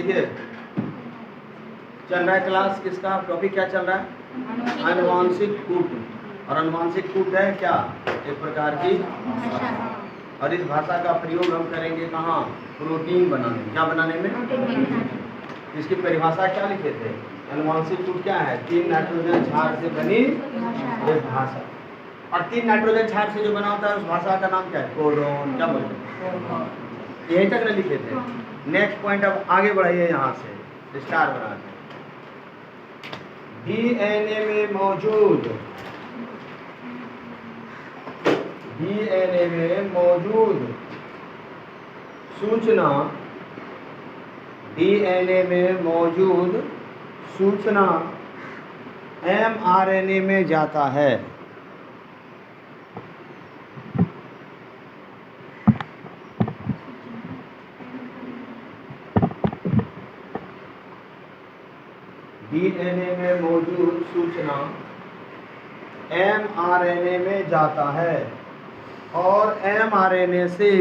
देखिए चल रहा है क्लास, किसका टॉपिक क्या चल रहा है? अनुवांशिक कूट। और अनुवांशिक कूट है क्या? एक प्रकार की भाषा। और इस भाषा का प्रयोग हम करेंगे कहाँ? प्रोटीन बनाने। क्या बनाने में? इसकी परिभाषा क्या लिखे थे? अनुवांशिक कूट क्या है? 3 नाइट्रोजन क्षार से बनी एक भाषा। और 3 नाइट्रोजन क्षार से जो बना होता है उस भाषा का नाम क्या है? कोडोन। क्या बोलते हैं? यहीं तक न लिखे थे। नेक्स्ट पॉइंट अब आगे बढ़ाइए, यहाँ से स्टार बनाते हैं। डीएनए में मौजूद सूचना, डीएनए में मौजूद सूचना एमआरएनए में जाता है। डीएनए में मौजूद सूचना एमआरएनए में जाता है और एमआरएनए से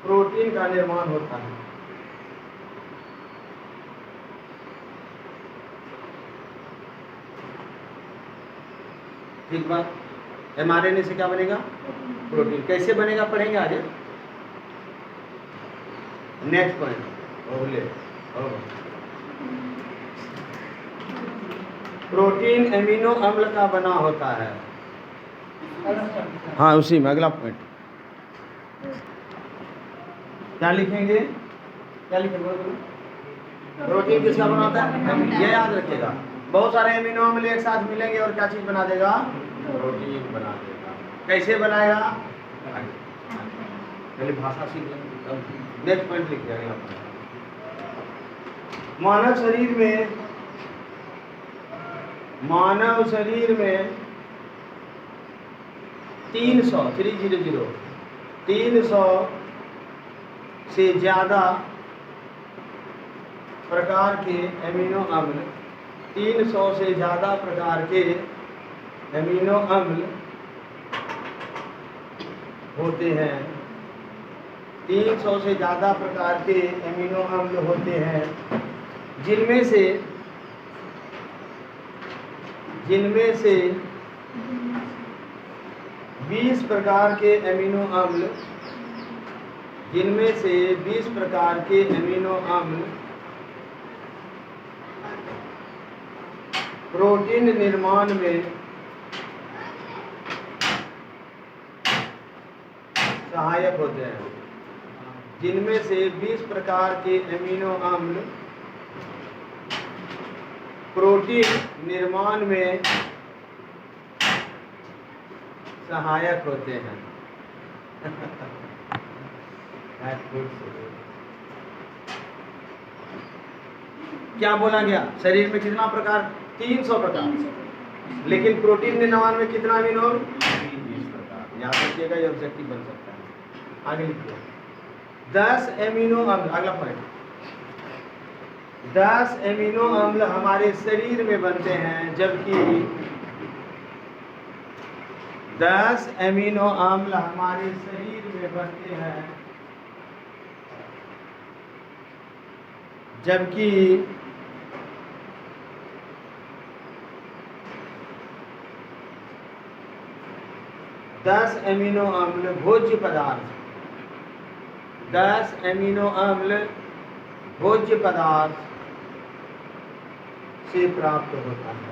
प्रोटीन का निर्माण होता है। ठीक बात। एमआरएनए से क्या बनेगा? प्रोटीन। कैसे बनेगा पढ़ेंगे आगे। नेक्स्ट पॉइंट, प्रोटीन एमिनो अम्ल का बना होता है। हाँ, उसी में अगला पॉइंट क्या लिखेंगे? क्या लिखेंगे? प्रोटीन किसका बना होता है? ये याद रखिएगा। बहुत सारे एमिनो अम्ल एक साथ मिलेंगे और क्या चीज बना देगा? प्रोटीन बना देगा। कैसे बनाएगा? पहले भाषा सीख लेंगे। नेक्स्ट पॉइंट लिख दिया यहाँ पर। मानव शरीर में 300 से ज्यादा प्रकार के एमिनो अम्ल 300 से ज्यादा प्रकार के एमिनो अम्ल होते हैं। 300 से ज़्यादा प्रकार के एमिनो अम्ल होते हैं, जिनमें से 20 प्रकार के एमिनो अम्ल प्रोटीन निर्माण में सहायक होते हैं। जिनमें से 20 प्रकार के एमिनो अम्ल प्रोटीन निर्माण में सहायक होते हैं। क्या बोला गया? शरीर में कितना प्रकार? 300 प्रकार। लेकिन प्रोटीन निर्माण में कितना एमिनो अम्ल? 20 प्रकार। याद रखिएगा, ये ऑब्जेक्टिव बन सकता है। आगे लिखिए। 10 एमिनो अम्ल, अगला पॉइंट। 10 एमिनो अम्ल हमारे शरीर में बनते हैं, जबकि 10 एमिनो अम्ल हमारे शरीर में बनते हैं, जबकि 10 एमिनो अम्ल भोज्य पदार्थ 10 एमिनो अम्ल भोज्य पदार्थ से प्राप्त होता है।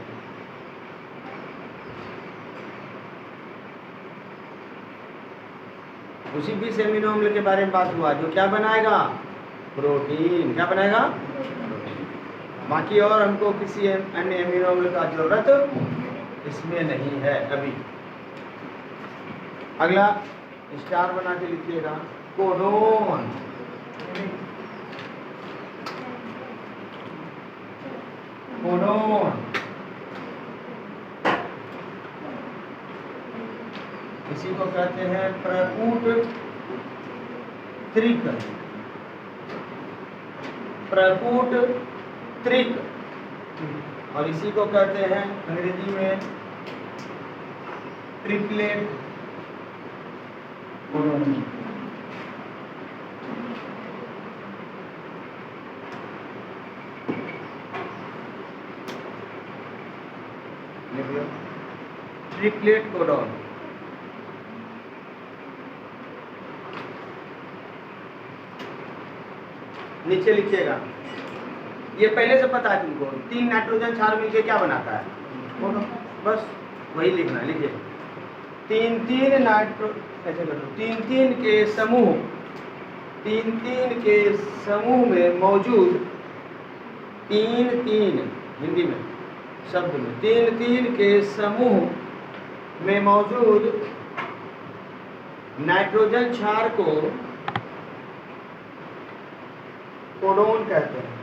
उसी 20 एमिनो अम्ल के बारे में बात हुआ, जो क्या बनाएगा? प्रोटीन। क्या बनाएगा? प्रोटीन। बाकी और हमको किसी अन्य एमिनो अम्ल का जरूरत इसमें नहीं है अभी। अगला स्टार बना के लिखिएगा, कोडोन। कोडोन इसी को कहते हैं प्रकूट त्रिक। प्रकूट त्रिक और इसी को कहते हैं अंग्रेजी में ट्रिपलेट कोडोन। Triplet codon. नीचे लिखिएगा, ये पहले से पता है तुमको, 3 नाइट्रोजन क्षार मिलके क्या बनाता है, बस वही लिखना। लिखिए 3-3 ऐसे कर दो, 3-3 के समूह, 3-3 के समूह में मौजूद 3-3 हिंदी में शब्द में 3-3 के समूह में मौजूद नाइट्रोजन क्षार को कोडोन कहते हैं।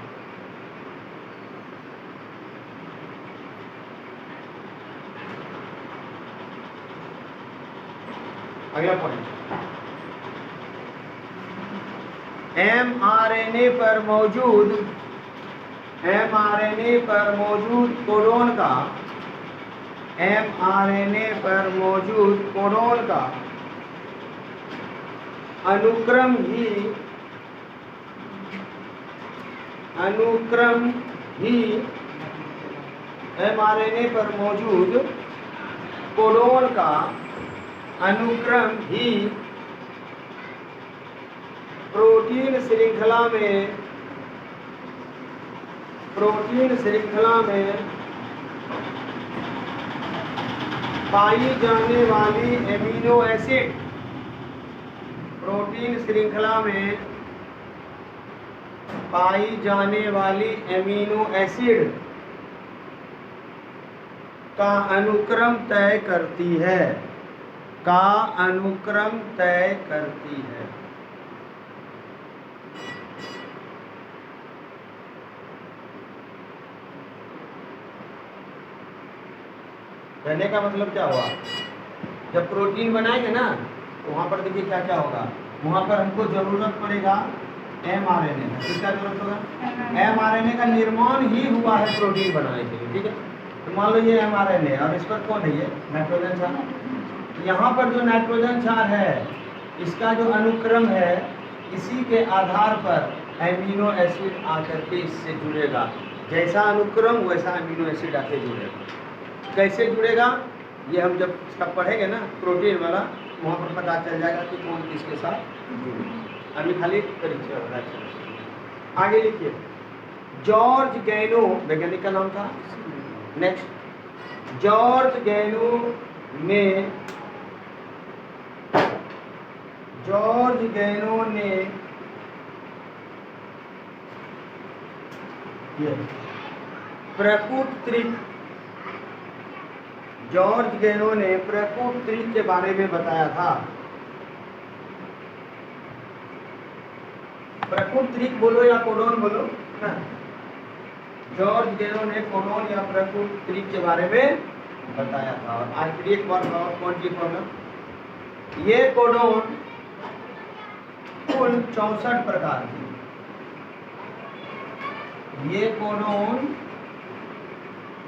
अगला पॉइंट, mRNA पर मौजूद कोडोन का mRNA पर मौजूद कोडोन का अनुक्रम ही mRNA पर मौजूद कोडोन का अनुक्रम ही प्रोटीन श्रृंखला में पाई जाने वाली एमिनो एसिड, प्रोटीन श्रृंखला में पाई जाने वाली एमिनो एसिड का अनुक्रम तय करती है, कहने का मतलब क्या हुआ, जब प्रोटीन बनाएंगे ना तो वहाँ पर देखिए क्या क्या होगा, वहाँ पर हमको जरूरत पड़ेगा mRNA का। किसका जरूरत होगा, mRNA का निर्माण ही हुआ है प्रोटीन बनाने के लिए, ठीक है। तो मान लो ये mRNA और इस पर कौन है, ये नाइट्रोजन क्षार। यहाँ पर जो नाइट्रोजन क्षार है इसका जो अनुक्रम है, इसी के आधार पर एमिनो एसिड आकर के इससे जुड़ेगा, जैसा अनुक्रम वैसा एमिनो एसिड आके जुड़ेगा। कैसे जुड़ेगा ये हम जब इसका पढ़ेंगे ना प्रोटीन वाला, वहाँ पर पता चल जाएगा कि कौन किसके साथ जुड़ेगा। अभी खाली परिचय होगा। आगे लिखिए, जॉर्ज गैनो वैज्ञानिक का नाम था। नेक्स्ट, जॉर्ज गैनो ने प्रकूट के बारे में बताया था। प्रकूट बोलो या कोडोन बोलो ना, जॉर्ज गैनो ने कोडोन या प्रकूट के बारे में बताया था। और आज फिर एक बार कौन सी प्रॉब्लम, ये कोडोन कुल 64 प्रकार की, ये कोडोन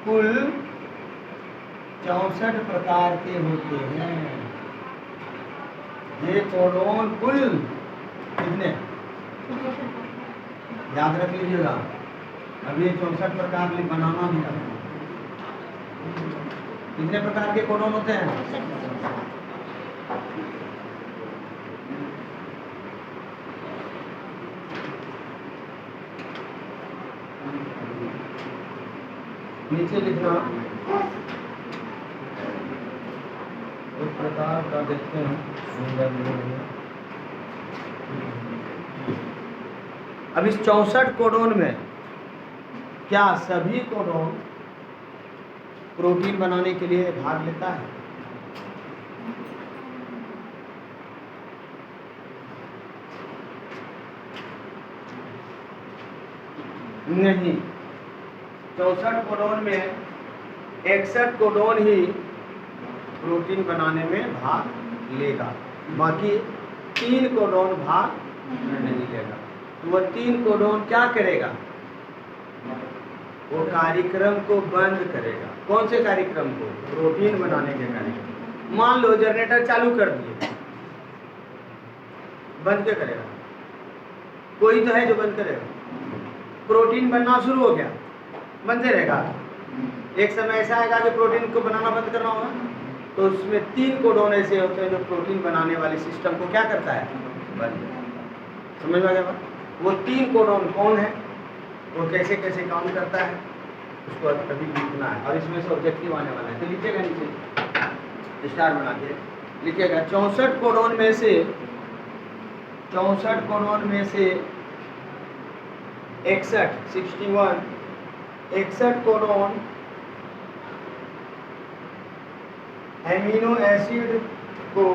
कुल 64 प्रकार के होते हैं। ये कोडोन कुल कितने याद रख लीजिएगा, अब ये 64 प्रकार में बनाना भी है। कितने प्रकार के कोडोन होते हैं, नीचे लिखना। एक प्रकार का देखते हैं, अब इस 64 कोडोन में क्या सभी कोडोन प्रोटीन बनाने के लिए भाग लेता है? नहीं, 64 कोडोन में 61 कोडोन ही प्रोटीन बनाने में भाग लेगा, बाकी 3 कोडोन भाग नहीं लेगा। तो वह 3 कोडोन क्या करेगा, वो कार्यक्रम को बंद करेगा। कौन से कार्यक्रम को? प्रोटीन बनाने के कार्यक्रम। मान लो जनरेटर चालू कर दिए, बंद क्या करेगा? कोई तो है जो बंद करेगा। प्रोटीन बनना शुरू हो गया, बनते रहेगा। एक समय ऐसा आएगा कि प्रोटीन को बनाना बंद करना होगा, तो उसमें 3 कोडोन ऐसे होते हैं जो प्रोटीन बनाने वाले सिस्टम को क्या करता है? बंद। समझ में आ गया? वो 3 कोडोन कौन है, वो कैसे कैसे काम करता है, उसको अभी लिखना है। और इसमें से ऑब्जेक्टिव आने वाला है, तो लिखिएगा नीचे स्टार बना के लिखिएगा 64 कोडोन में से 61 कोडोन एमिनो एसिड को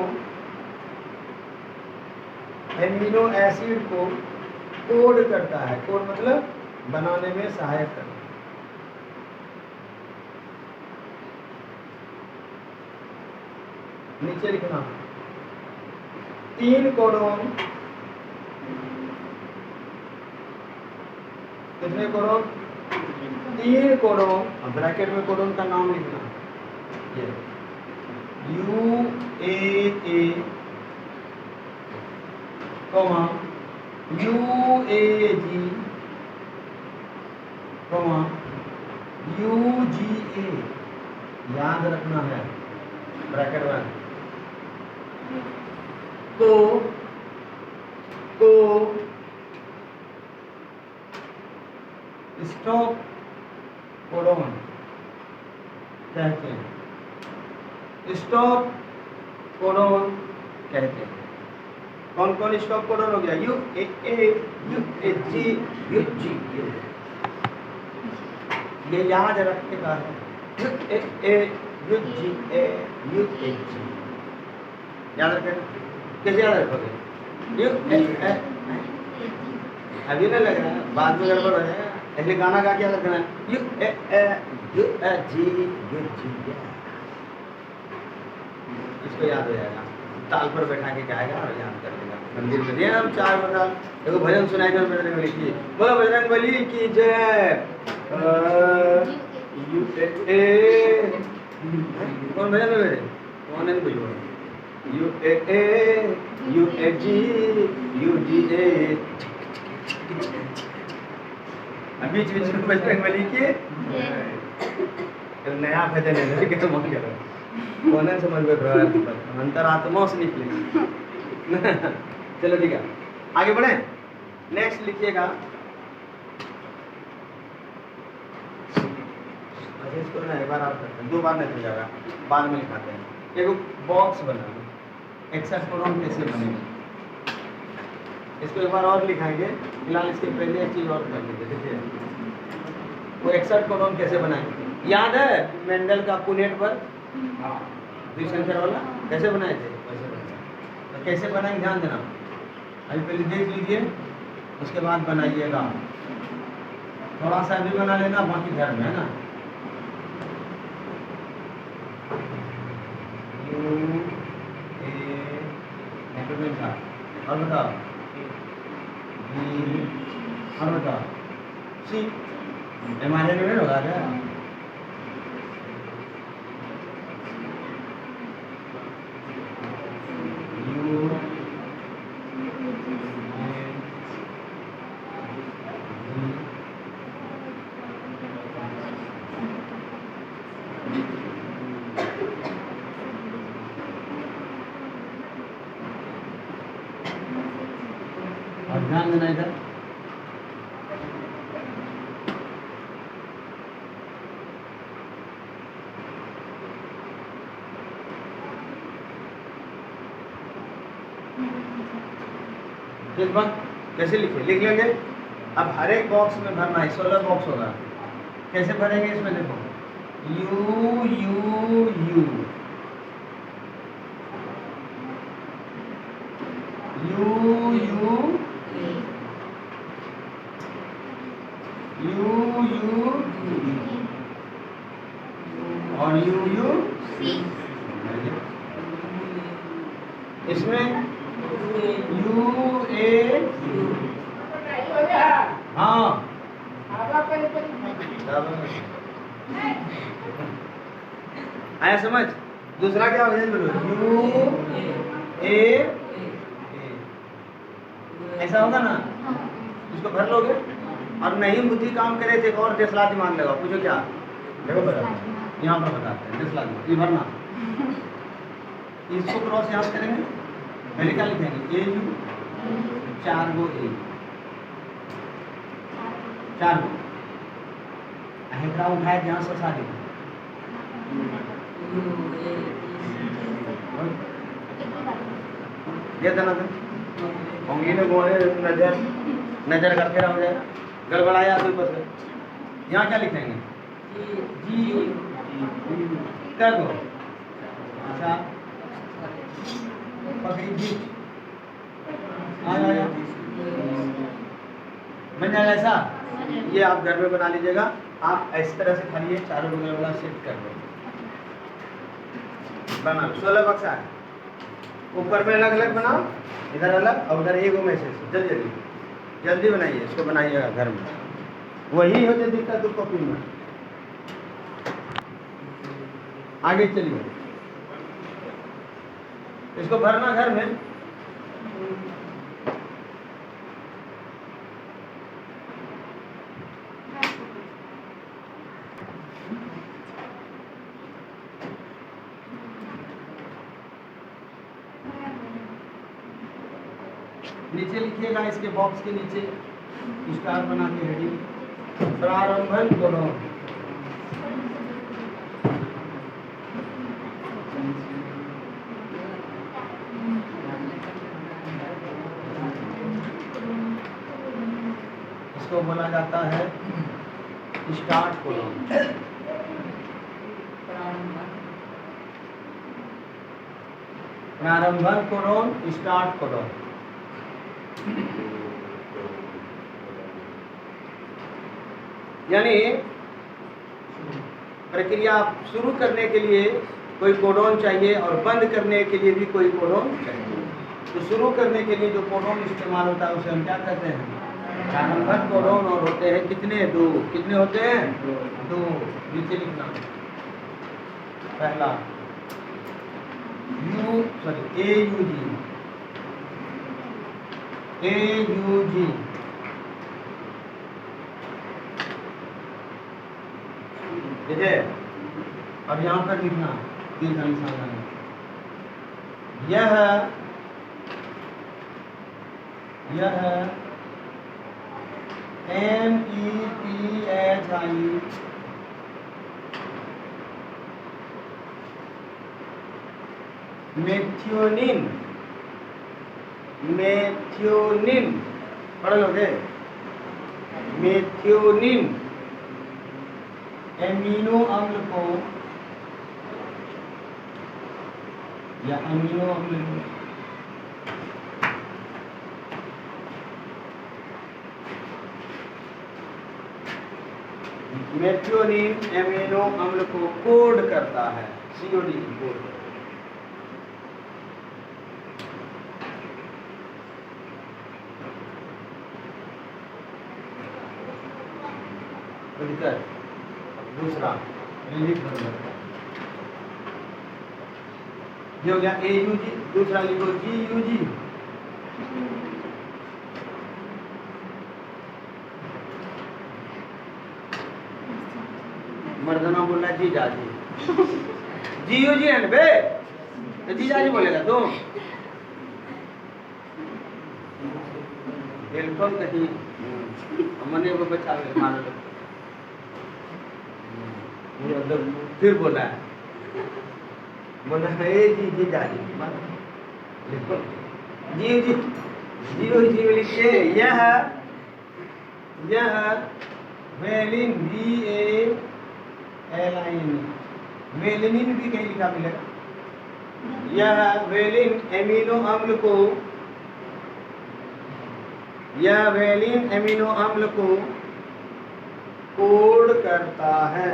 कोड करता है। कोड मतलब बनाने में सहायक करता है। नीचे लिखना 3 कोडोन, कितने कोडोन? 3 कोडोन। अब ब्रैकेट में कोडोन का नाम लिखना, ये UAA, UAG, UGA, याद रखना है ब्रैकेट में। को स्टॉप कोडोन कहते हैं। स्टॉप कोडोन कहते हैं। कौन कौन स्टॉप कोडोन हो गया? UAA, UAG, UG। ये याद रखने का है। UAA, UGA, UAG याद रखें। कैसे याद रखोगे? अभी ना लग रहा है, बाद में गड़बड़ हो जाएगा। इसलिए गाना गा क्या लगना है? इसको याद हो जाएगा। ताल पर बैठा के गाएगा और याद कर लेगा। मंदिर में दिए हम 4 बता, देखो भजन सुनाई दो बजरंग बली की। बोलो बजरंग बली की जय। कौन भजन में बैठे? कौन है? कोई UAA, UAG, UGA। बीच बीच में बजरंग बली की नया भजन है, क्या मन कर रहा है? कौन समझ में अंतरात्मा से निकले। चलो ठीक है, आगे बढ़े। नेक्स्ट लिखिएगा, इसको ना एक बार आप करते हैं, 2 बार नहीं हो जाएगा, बाद में लिखाते हैं। एक बॉक्स बनाना, एक्सेस कोडोन कैसे बनेगा इसको एक बार और लिखाएंगे। फिलहाल इसके पहले एक चीज और कर लीजिए। देखिए वो एक्सेस कोडोन कैसे बनाएंगे, याद है मेंडल का पुनेट पर द्विसंकर वाला कैसे बनाए थे? वैसे बनाए। तो कैसे बनाएंगे ध्यान देना, अभी पहले देख लीजिए, उसके बाद बनाइएगा। थोड़ा सा भी बना लेना, बाकी घर में है ना। और बताओ और बताओ सी एमआरएन में होगा क्या? ध्यान देना इधर। इस बार कैसे लिखे? लिख लेंगे। अब हर एक बॉक्स में भरना है, 16 बॉक्स होगा। कैसे भरेंगे इसमें? देखो you you you you you you और यू इसमें यू ए हाँ आया समझ? दूसरा क्या हो जाए? यू ए, ऐसा होगा ना? इसको भर लोगे और नहीं बुद्धि काम करे तो एक और 10 लाख दिमाग लगाओ। पूछो क्या? देखो बता, यहाँ पर बताते हैं 10 लाख ये भरना। इसको क्रॉस यहाँ करेंगे, पहले क्या लिखेंगे? ए यू 4 गो ए, 4 गो हेकड़ा उठाए ध्यान से सारी ये देना था होंगी ने बोले नजर करके रह जाएगा, गड़बड़ाया तो बस। यहाँ क्या लिखेंगे? जी कर दो। अच्छा पकड़ी जी आया बन जाएगा ऐसा। ये आप घर में बना लीजिएगा। आप इस तरह से खाली चारों बगल वाला सेट कर दो, बना 16 बक्सा है। ऊपर में अलग अलग बनाओ, इधर अलग और उधर एक मैसेज। जल्दी जल्दी जल्दी बनाइए, इसको बनाइएगा घर में। वही होते दिखता तो कॉपी में। आगे चलिए, इसको भरना घर में। नीचे लिखिएगा, इसके बॉक्स के नीचे स्टार बना के हेडिंग प्रारंभन करो। इसको बोला जाता है स्टार्ट कोलोन। प्रारंभन कोलोन स्टार्ट कोलोन। यानी प्रक्रिया शुरू करने के लिए कोई कोडोन चाहिए और बंद करने के लिए भी कोई कोडोन चाहिए। तो शुरू करने के लिए जो कोडोन इस्तेमाल होता है उसे हम क्या कहते हैं? प्रारंभक कोडोन। और होते हैं कितने? 2। कितने होते हैं? 2। नीचे लिखना, पहला ए यू जी ठीक है। अब यहाँ पर लिखना 3 का निशान लगाना। यह METHIONIN मेथियोनिन पढ़ लोगे? मेथियोनिन एमिनो अम्ल को या अमीनो अम्ल मेथियोनिन एमिनो अम्ल को कोड करता है। COD code. दूसरा रिलीफ नंबर ये हो गया AUG। दूसरा लिखो GUG। मर्दना बोल रहा जी जाजी GUG है बे, तो जी जाजी बोलेगा तुम। बिल्कुल कहीं हमने वो बचा ले मान लो। फिर बोला है जी जाजी लिखो जी लिखिए। यह वेलिन वेलिनिन भी कहीं लिखा मिलेगा। यह वेलिन एमिनो अम्ल को कोड करता है।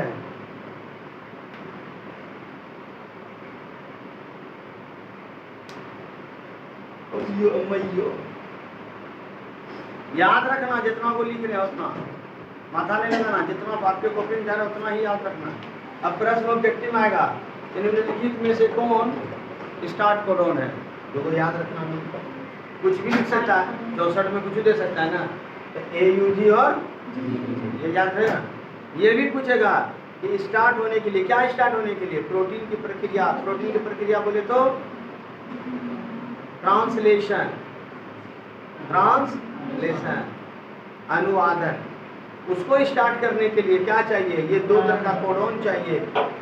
याद रखना जितना वो लिख रहे हैं उतना। माथा नहीं लगाना, जितना आपके कॉपी में जा रहा है उतना ही याद रखना। अब प्रश्न ऑब्जेक्टिव में आएगा, निम्नलिखित में से कौन स्टार्ट कोडॉन है, जो को याद रखना नहीं, कुछ भी लिख सकता है, 64 में कुछ भी दे सकता है ना, तो AUG और ये याद रहेगा। ये भी पूछेगा कि स्टार्ट होने के लिए, क्या स्टार्ट होने के लिए, प्रोटीन की प्रक्रिया, प्रोटीन की प्रक्रिया बोले तो ट्रांसलेशन, ट्रांसलेशन अनुवादन, उसको स्टार्ट करने के लिए क्या चाहिए, ये दो तरह का कोडॉन चाहिए,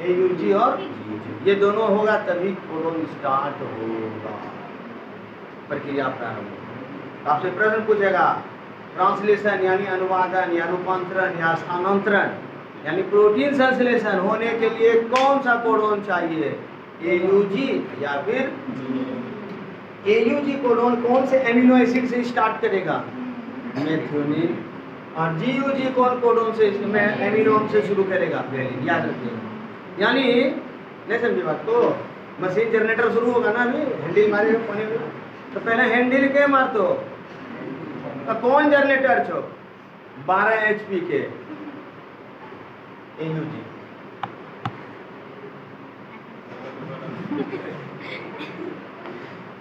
AUG और ये दोनों होगा तभी कोडॉन स्टार्ट होगा, प्रक्रिया प्रारंभ होगा। आपसे प्रश्न पूछेगा ट्रांसलेशन यानी अनुवादन या रूपांतरण या स्थानांतरण यानी प्रोटीन संश्लेषण होने के लिए कौन सा कोडॉन चाहिए, AUG या फिर AUG कोडॉन कौन से एमिनो एसिड से स्टार्ट करेगा, मेथियोनिन, और GUG कौन कोडॉन से एमिनो से शुरू करेगा, वेलिन, याद रखिएगा। यानी नहीं समझी बात को, मशीन जनरेटर शुरू होगा ना, अभी हैंडल मारेगा कोने में, तो पहले हैंडल के मार दो, तो कौन जनरेटर छो 12 HP के AUG,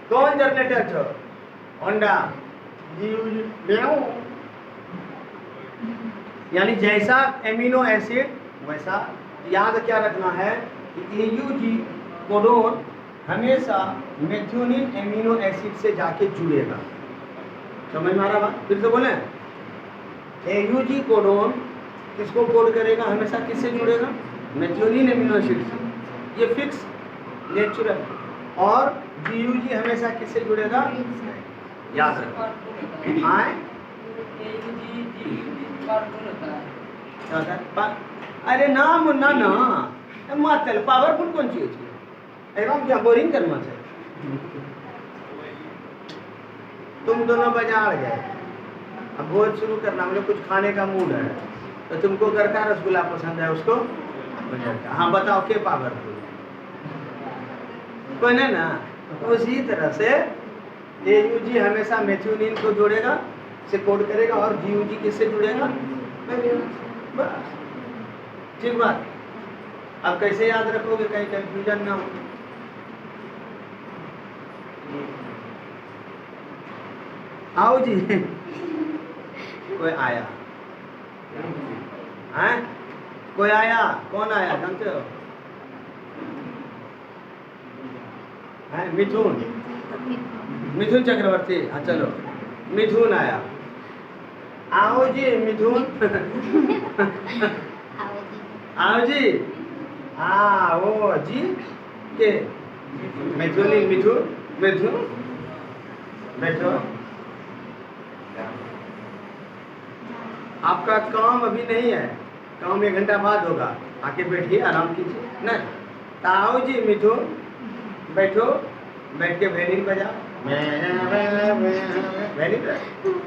कौन जनरेटर छो होंडा, GUG यानी जैसा एमिनो एसिड वैसा, याद क्या रखना है कि AUG कोडॉन हमेशा मेथियोनिन एमिनो एसिड से जाके जुड़ेगा, समझ में आ रहा बात, फिर से बोले, AUG कोडॉन किसको कोड करेगा, हमेशा किससे जुड़ेगा, मेथियोनिन एमिनो एसिड से, ये फिक्स नेचुरल, और GUG हमेशा किससे जुड़ेगा, याद रखो, अरे ना मुन्ना ना मत चल, पावरफुल कौन चीज है, एकदम क्या बोरिंग करना चाहिए, तुम दोनों बाजार गए, अब भोज शुरू करना, मुझे कुछ खाने का मूड है, तो तुमको घर का रसगुल्ला पसंद है, उसको हाँ बताओ के पावरफुल कोई नहीं ना, उसी तरह से AUG हमेशा मेथियोनिन को जोड़ेगा, से कोड करेगा, और GUG किससे जुड़ेगा, बस ठीक बात। अब कैसे याद रखोगे, कहीं कंफ्यूजन ना हो। आओ जी कोई आया है, कोई आया, कौन आया जानते हो, है मिथुन, मिथुन चक्रवर्ती, हाँ चलो मिथुन आया, आओ जी मिथुन आओ जी, आओ जी के मिथुन, मिथुन मिथुन बैठो, आपका काम अभी नहीं है, काम 1 घंटा बाद होगा, आके बैठिए आराम कीजिए ना, आओ जी मिथुन बैठो, बैठ के वेलिन बजा,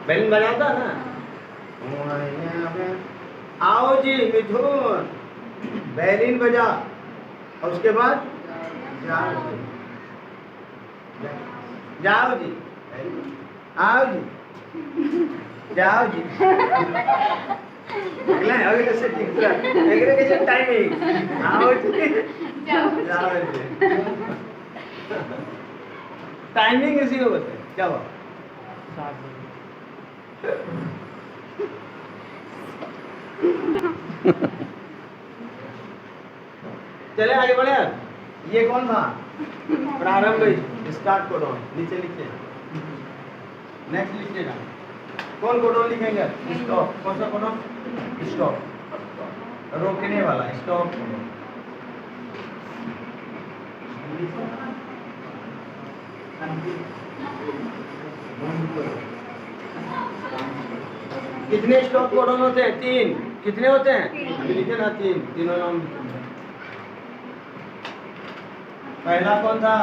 वेलिन बजाता ना, आओ जी मिथुन वेलिन बजा, और उसके बाद जाओ जी, जाओ जी, आओ जी, जाओ जी, अगले से टाइमिंग, आओ जी, जाओ जी, टाइमिंग इसी को बोलते हैं, क्या हुआ, चले आगे बढ़े। ये कौन था, प्रारंभ, स्टार्ट कोडॉन, नीचे लिखिए, नेक्स्ट लिखिएगा, कौन कोडॉन लिखेंगे, स्टॉप, कौन सा कोडॉन, स्टॉप, रोकने वाला, स्टॉप, कितने स्टॉप कोडॉन होते हैं, 3, कितने होते हैं, अभी लिखे ना 3, तीनों नाम। पहला कौन था,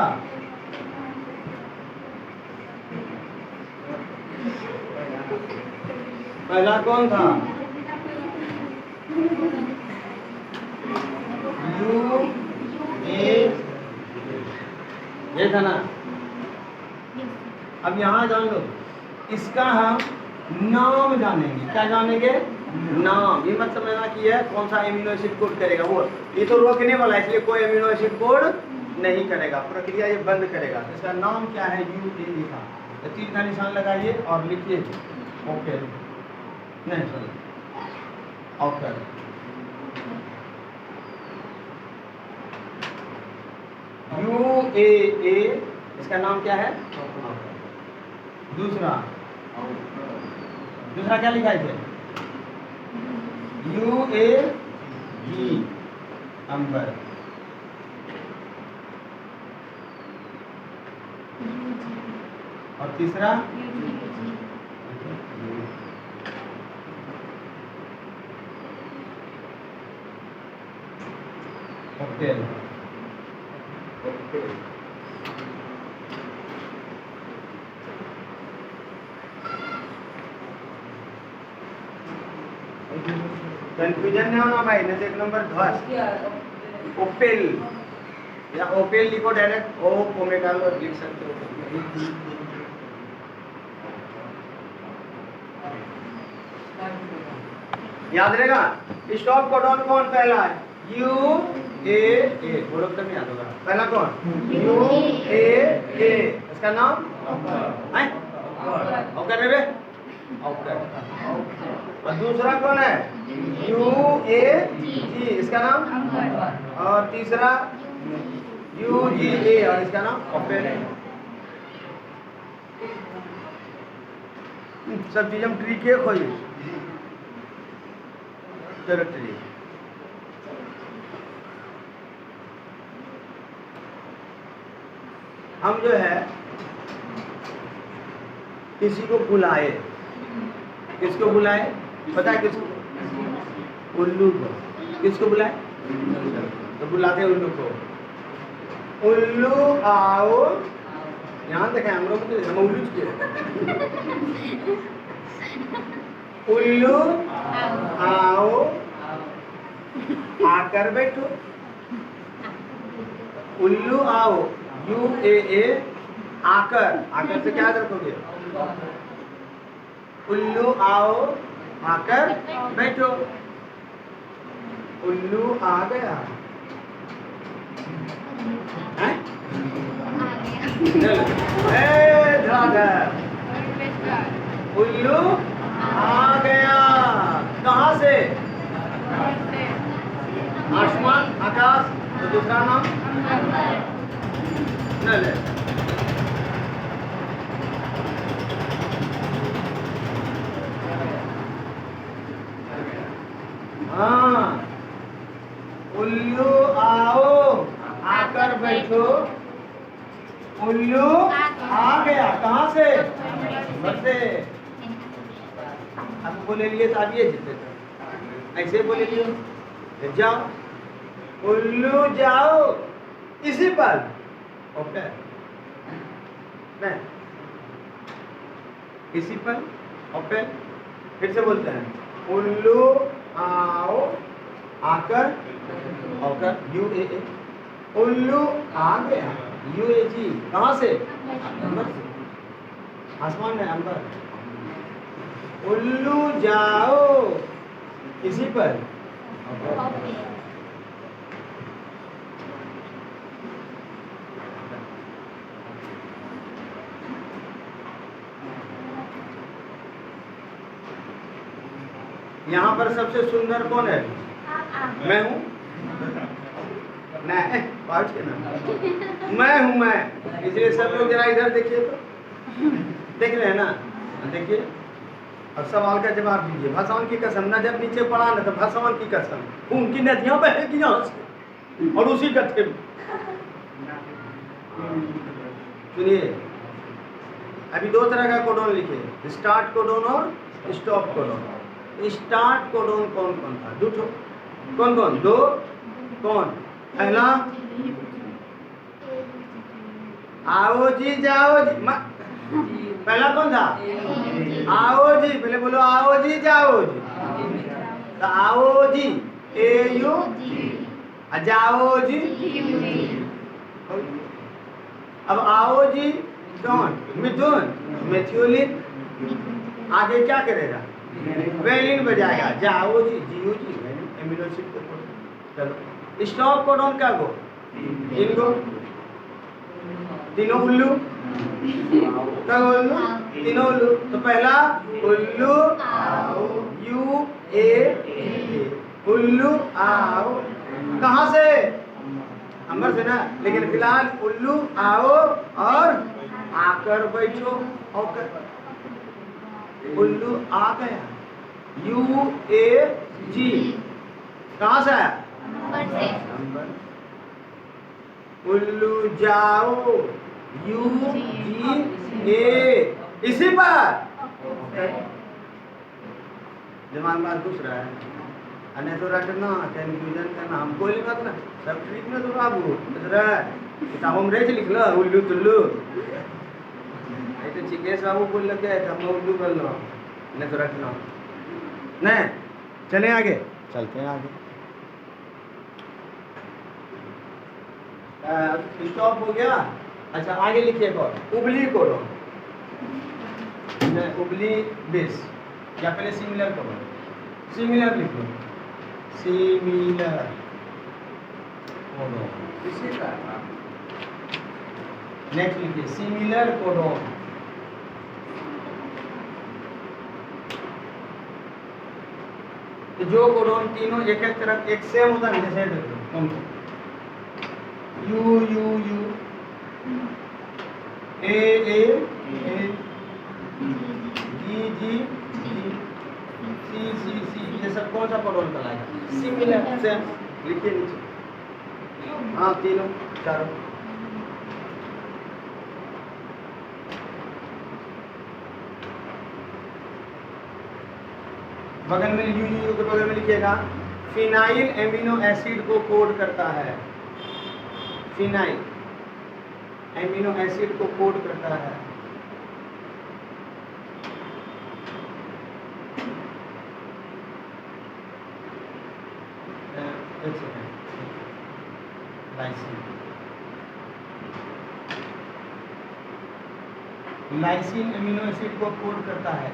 पहला कौन था, ये था ना। अब यहाँ जान लो, इसका हम नाम जानेंगे, क्या जानेंगे, नाम, ये मत समझना कि यह कौन सा एमिनो एसिड कोड करेगा, वो ये तो रोकने वाला है, इसलिए कोई एमिनो एसिड कोड नहीं करेगा, प्रक्रिया ये बंद करेगा। इसका नाम क्या है, UA लिखा, तो तीर का निशान लगाइए और लिखिए ओके, नहीं सॉरी ओके, UAA, इसका नाम क्या है, दूसरा क्या लिखा है, UAG अंबर, और तीसरा ऑक्टेल। कंफ्यूजन नहीं होना भाई, नहीं तो एक नंबर ध्वस्त। ओपेल या ओपेल लिखो, डायरेक्ट ओ ओमेगा लिख सकते हो। याद रहेगा, स्टॉप कोडॉन कौन पहला है, UAA, बोलो तब नहीं याद होगा, पहला कौन, UAA, इसका नाम है ऑक्टर रे, ऑक्टर। और दूसरा कौन है, UAG, इसका नाम, और तीसरा UGA, और इसका नाम ऑक्टेल है। सब चीज हम ट्री के खोई, चलो ट्री। हम जो है किसी को बुलाए, किसको बुलाए, पता है किसको, उल्लू को, किसको बुलाए, तो बुलाते हैं उल्लू को, उल्लू आओ, यहाँ देखें हम लोग हम उल्लू के, उल्लू आओ, आकर बैठो, उल्लू आओ, UAA, आकर, आकर से क्या रखोगे, उल्लू आओ, आकर बैठो, उल्लू आ गया, हैं? उल्लू आ गया, कहाँ से, आसमान, आकाश, तो दूसरा नाम नल है। हाँ, उल्लू आओ, आकर बैठो, उल्लू आ गया, कहाँ से, घर से। अब बोले लिए तो आइए जीते, ऐसे बोले लिए जाओ, उल्लू जाओ, इसी पर ओके, नहीं इसी पर ओके। फिर से बोलते हैं, उल्लू आओ, आकर, आकर, UAA, उल्लू आ गया, UAG, कहाँ से, अंबर से, आसमान में अंबर, उल्लू जाओ, इसी पर यहाँ पर सबसे सुंदर कौन है, मैं हूँ, नहीं पाउच के ना, मैं हूँ मैं, इसलिए सब लोग जरा इधर देखिए, तो देख रहे हैं ना, देखिए। अब सवाल का जवाब दीजिए, भगवान की कसम, न जब नीचे पड़ा ना तो भगवान की कसम, उनकी नदियाँ बहेगी यहाँ से, और उसी गड्ढे में। सुनिए, अभी दो तरह का कोडोन लिखे, स्टार्ट कोडोन और स्टॉप कोडोन। स्टार्ट कोडोन कौन कौन था, दो, कौन कौन, दो, कौन, पहला आओ जी जाओ जी, पहला कौन था, आओ जी, पहले बोलो आओ जी जाओ जी, तो आओ जी AU, जाओ जी, अब आओ जी कौन, मिथुन, मैथ्यूलिन, आगे क्या करेगा, वेलिन बजाएगा, जाओ जी, जियो जी, एमिनो एसिड को कोड। चलो स्टॉप कोडॉन क्या गो? तीन गो, तीनों उल्लू, क्या उल्लू? तीनों उल्लू। तो पहला उल्लू आओ, यू ए, उल्लू आओ। कहाँ से? अंबर से ना, लेकिन फिलहाल उल्लू आओ और आकर बैठो। और उल्लू आ गया, यू ए जी। कहाँ से आया? उल्लू जाओ, यू जी ए। इसी पर दिमाग में घुस रहा है, अने तो रटना कंफ्यूजन करना हमको लिखा ना सब ठीक ना। तो बाबू किताब में रेच लिख लो उल्लू तुल्लू। तो चिकेश बाबू बोल लगे हम उल्लू कर लो, नहीं तो रटना नहीं। चले आगे, चलते हैं आगे। स्टॉप हो गया। अच्छा आगे लिखिए और उबली कोडोन, उबली बेस, या पहले सिमिलर कोडोन। सिमिलर लिखो, सिमिलर कोडोन। इसी का नेक्स्ट लिखिए सिमिलर कोडोन। तो जो कोडोन तीनों एक एक तरफ एक सेम होता है, जैसे देखो यू यू यू, ए जी जी जी, सी सी, ये सब कौन सा कोडोन कहलाएगा? Similar, same. लिखिए नीचे, हाँ तीनों चारों। बगल में यू के बगल में लिखिएगा फिनाइल एमिनो एसिड को कोड करता है। फिनाइल एमिनो एसिड को कोड करता है। लाइसिन एमिनो एसिड को कोड करता है।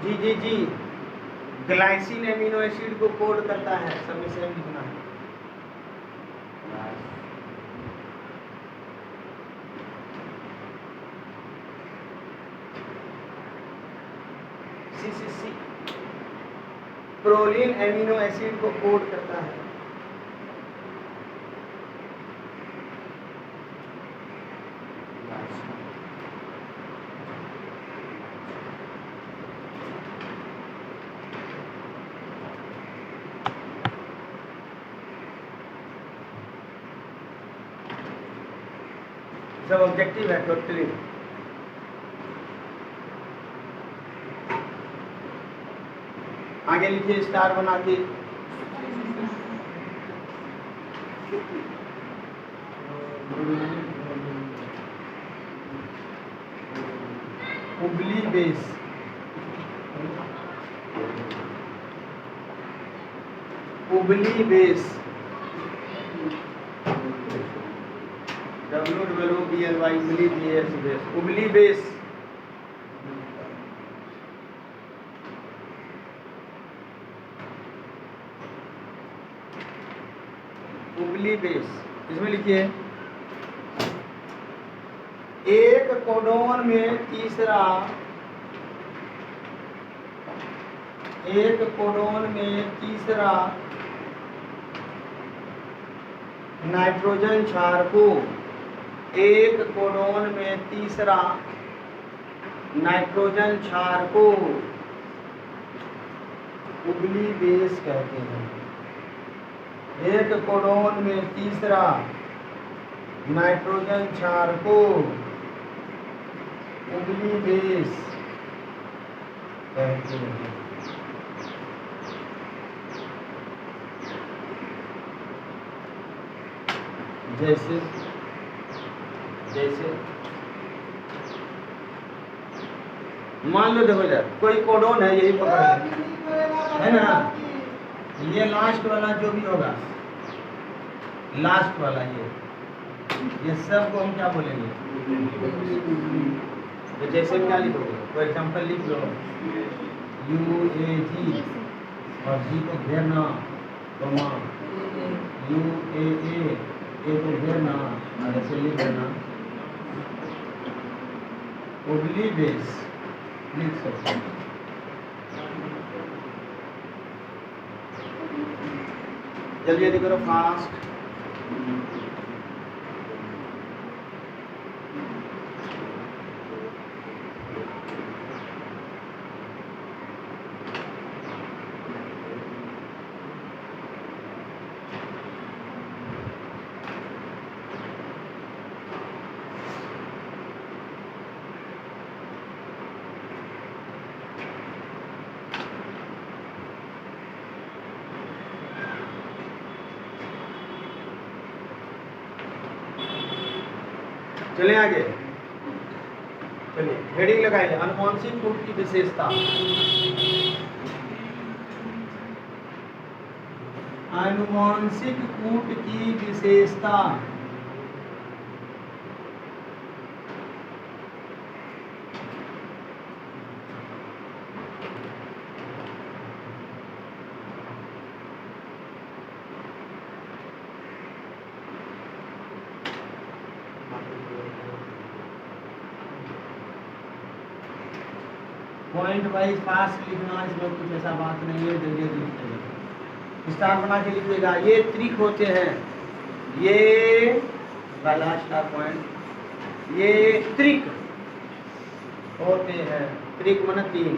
जी जी जी, ग्लाइसिन एमिनो एसिड को कोड करता है। सब में सेम लिखना है। सी सी सी, प्रोलीन एमिनो एसिड को कोड करता है। सब ऑब्जेक्टिव है टोटली। आगे लिखिए स्टार बना के, उबली बेस, उबली बेस, WOOBLY, उबली बेस, उबली बेस। उबली बेस, इसमें लिखिए एक कोडोन में तीसरा, एक कोडोन में तीसरा नाइट्रोजन क्षार को, एक कोडोन में तीसरा नाइट्रोजन क्षार को उबली बेस कहते हैं। एक कोडोन में तीसरा नाइट्रोजन क्षार को उबली बेस कहते हैं। जैसे जैसे मान लो, देखो यार कोई कोडोन है, यही पकड़ है ना, ये लास्ट वाला जो भी होगा, लास्ट वाला ये सब को हम क्या बोलेंगे? तो जैसे क्या लिखोगे? फॉर एग्जाम्पल लिख लो UAG और G को घेरना, कॉमा UAA, A को घेरना और ऐसे लिख देना ओबली बेस लिख सकते हैं। जल्दी जल्दी करो, फास्ट। चले आगे, चलिए हेडिंग लगाइए, अनुवांशिक कूट की विशेषता। अनुवांशिक कूट की विशेषता। पॉइंट वाइज फास्ट लिखना, इसमें कुछ ऐसा बात नहीं है, जल्दी जल्दी लिखिएगा, स्टार बना के लिखिएगा। ये त्रिक होते हैं, ये पहला स्टार पॉइंट, ये त्रिक होते हैं, त्रिक माने 3,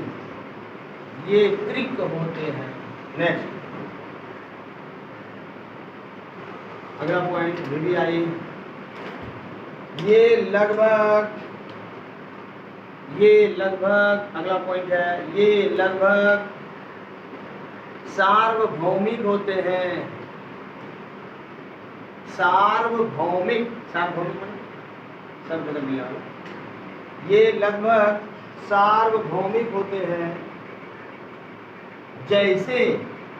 ये त्रिक होते हैं। नेक्स्ट अगला पॉइंट भी आई, ये लगभग अगला पॉइंट है, ये लगभग सार्वभौमिक होते हैं। सार्वभौमिक माने सब जगह मिला, ये लगभग सार्वभौमिक होते हैं। जैसे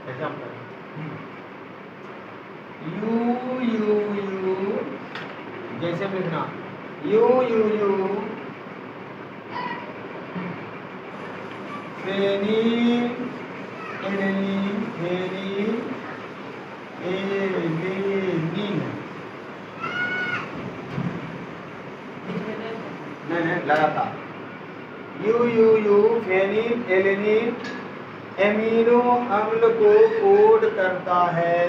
एग्जाम्पल यू जैसे लिखना यू फेनी एलेनी फेनी एलेनीन, नहीं लगा था, यू फेनिल एलेनीन एमिनो अम्ल को कोड करता है।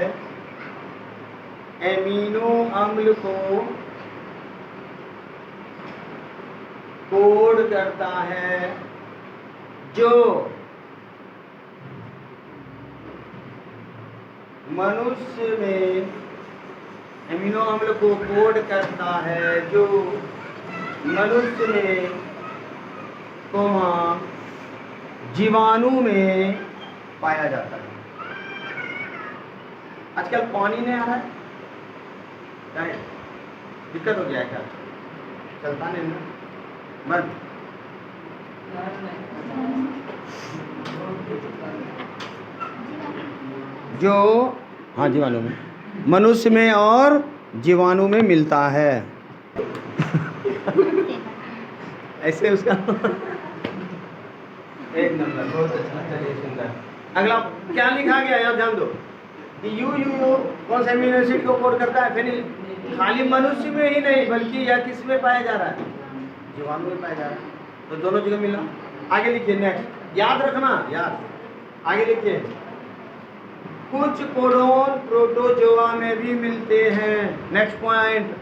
एमिनो अम्ल को कोड करता है जो मनुष्य में, एमिनो अम्ल को कोड करता है जो मनुष्य में, जीवाणु में पाया जाता है। आजकल पानी नहीं आ रहा है, क्या है? दिक्कत हो गया है क्या? चलता नहीं ना मत जो, हाँ जीवाणु में, मनुष्य में और जीवाणु में मिलता है। ऐसे उसका एक नंबर, बहुत अच्छा, चलिए सुंदर। अगला क्या लिखा गया है ध्यान दो कि यू कौन सा एमिनो एसिड को कोड करता है? फेनिल। खाली मनुष्य में ही नहीं बल्कि यह किस में पाया जा रहा है? जीवाणु में पाया जा रहा है, तो दोनों जगह मिला। आगे लिखिए, नेक्स्ट याद रखना, याद आगे लिखिए, कुछ कोडोन प्रोटोजोआ में भी मिलते हैं। नेक्स्ट पॉइंट,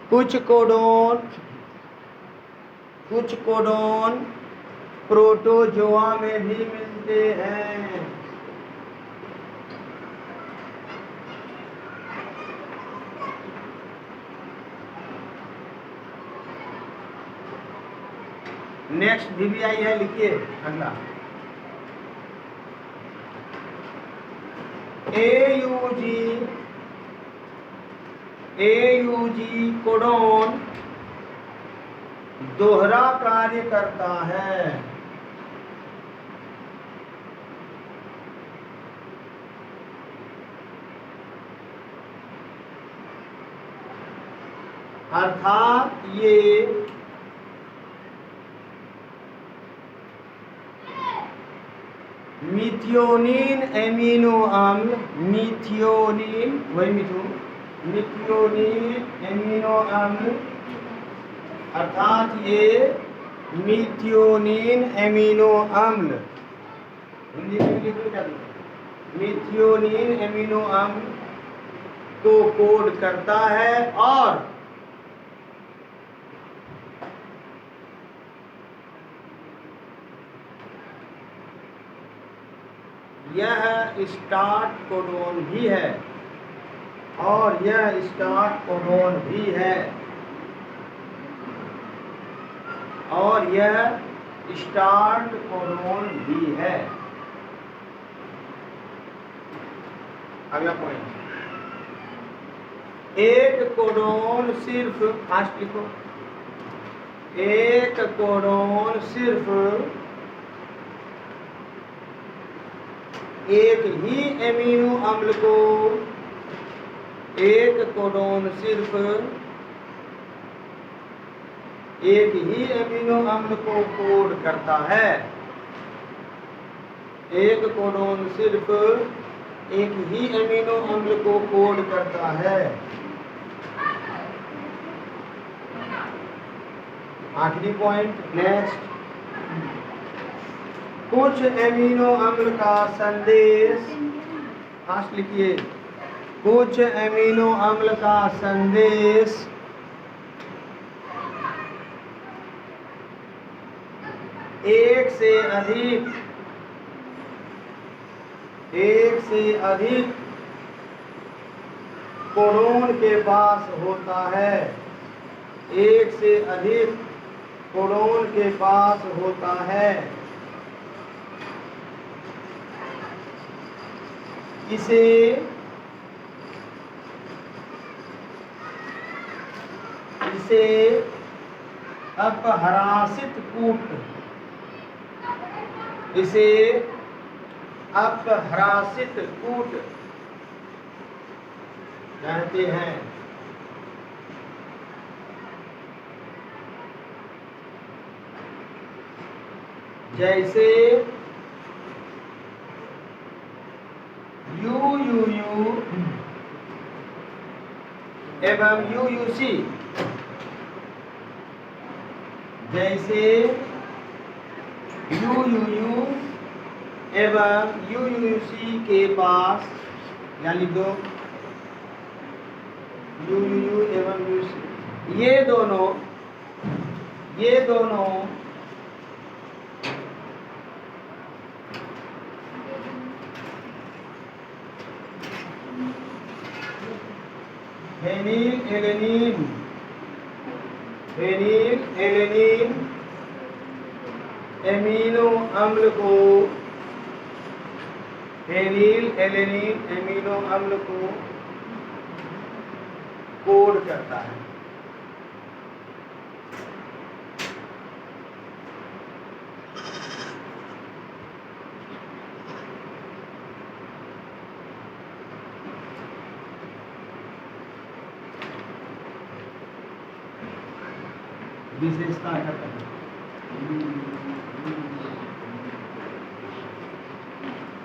कुछ कोडोन प्रोटोजोआ में भी मिलते हैं। नेक्स्ट भी आई है, लिखिए अगला AUG कोडोन दोहरा कार्य करता है। अर्थात ये मिथियोनिन एमिनो अम्ल, मिथियोनिन वही मिथियोनिन एमिनो अम्ल, अर्थात ये मिथियोनिन एमिनो अम्ल, हिंदी में लिख लो क्या, मिथियोनिन एमिनो अम्ल को कोड करता है और यह स्टार्ट कोडोन भी है, और यह स्टार्ट कोडोन भी है, और यह स्टार्ट कोडोन भी है। अगला पॉइंट, एक कोडोन सिर्फ, फास्ट लिखो, एक कोडोन सिर्फ एक ही एमिनो अम्ल को, एक कोडोन सिर्फ एक ही एमिनो अम्ल को कोड करता है, एक कोडोन सिर्फ एक ही एमिनो अम्ल को कोड करता है। आखिरी पॉइंट, नेक्स्ट, कुछ एमिनो अम्ल का संदेश, फास्ट लिखिए, कुछ एमिनो अम्ल का संदेश एक से अधिक कोडोन के पास होता है, एक से अधिक कोडोन के पास होता है। इसे अपहरासित कूट, इसे अपहरासित कूट कहते हैं। जैसे UUU एवं UUC, जैसे UUU एवं UUC के पास, यानी दो UUU एवं UUC, ये दोनों फेनिल एलेनीन एमिनो अम्ल को, फेनिल एलेनीन एमिनो अम्ल को कोड करता है। विशेषता करता है,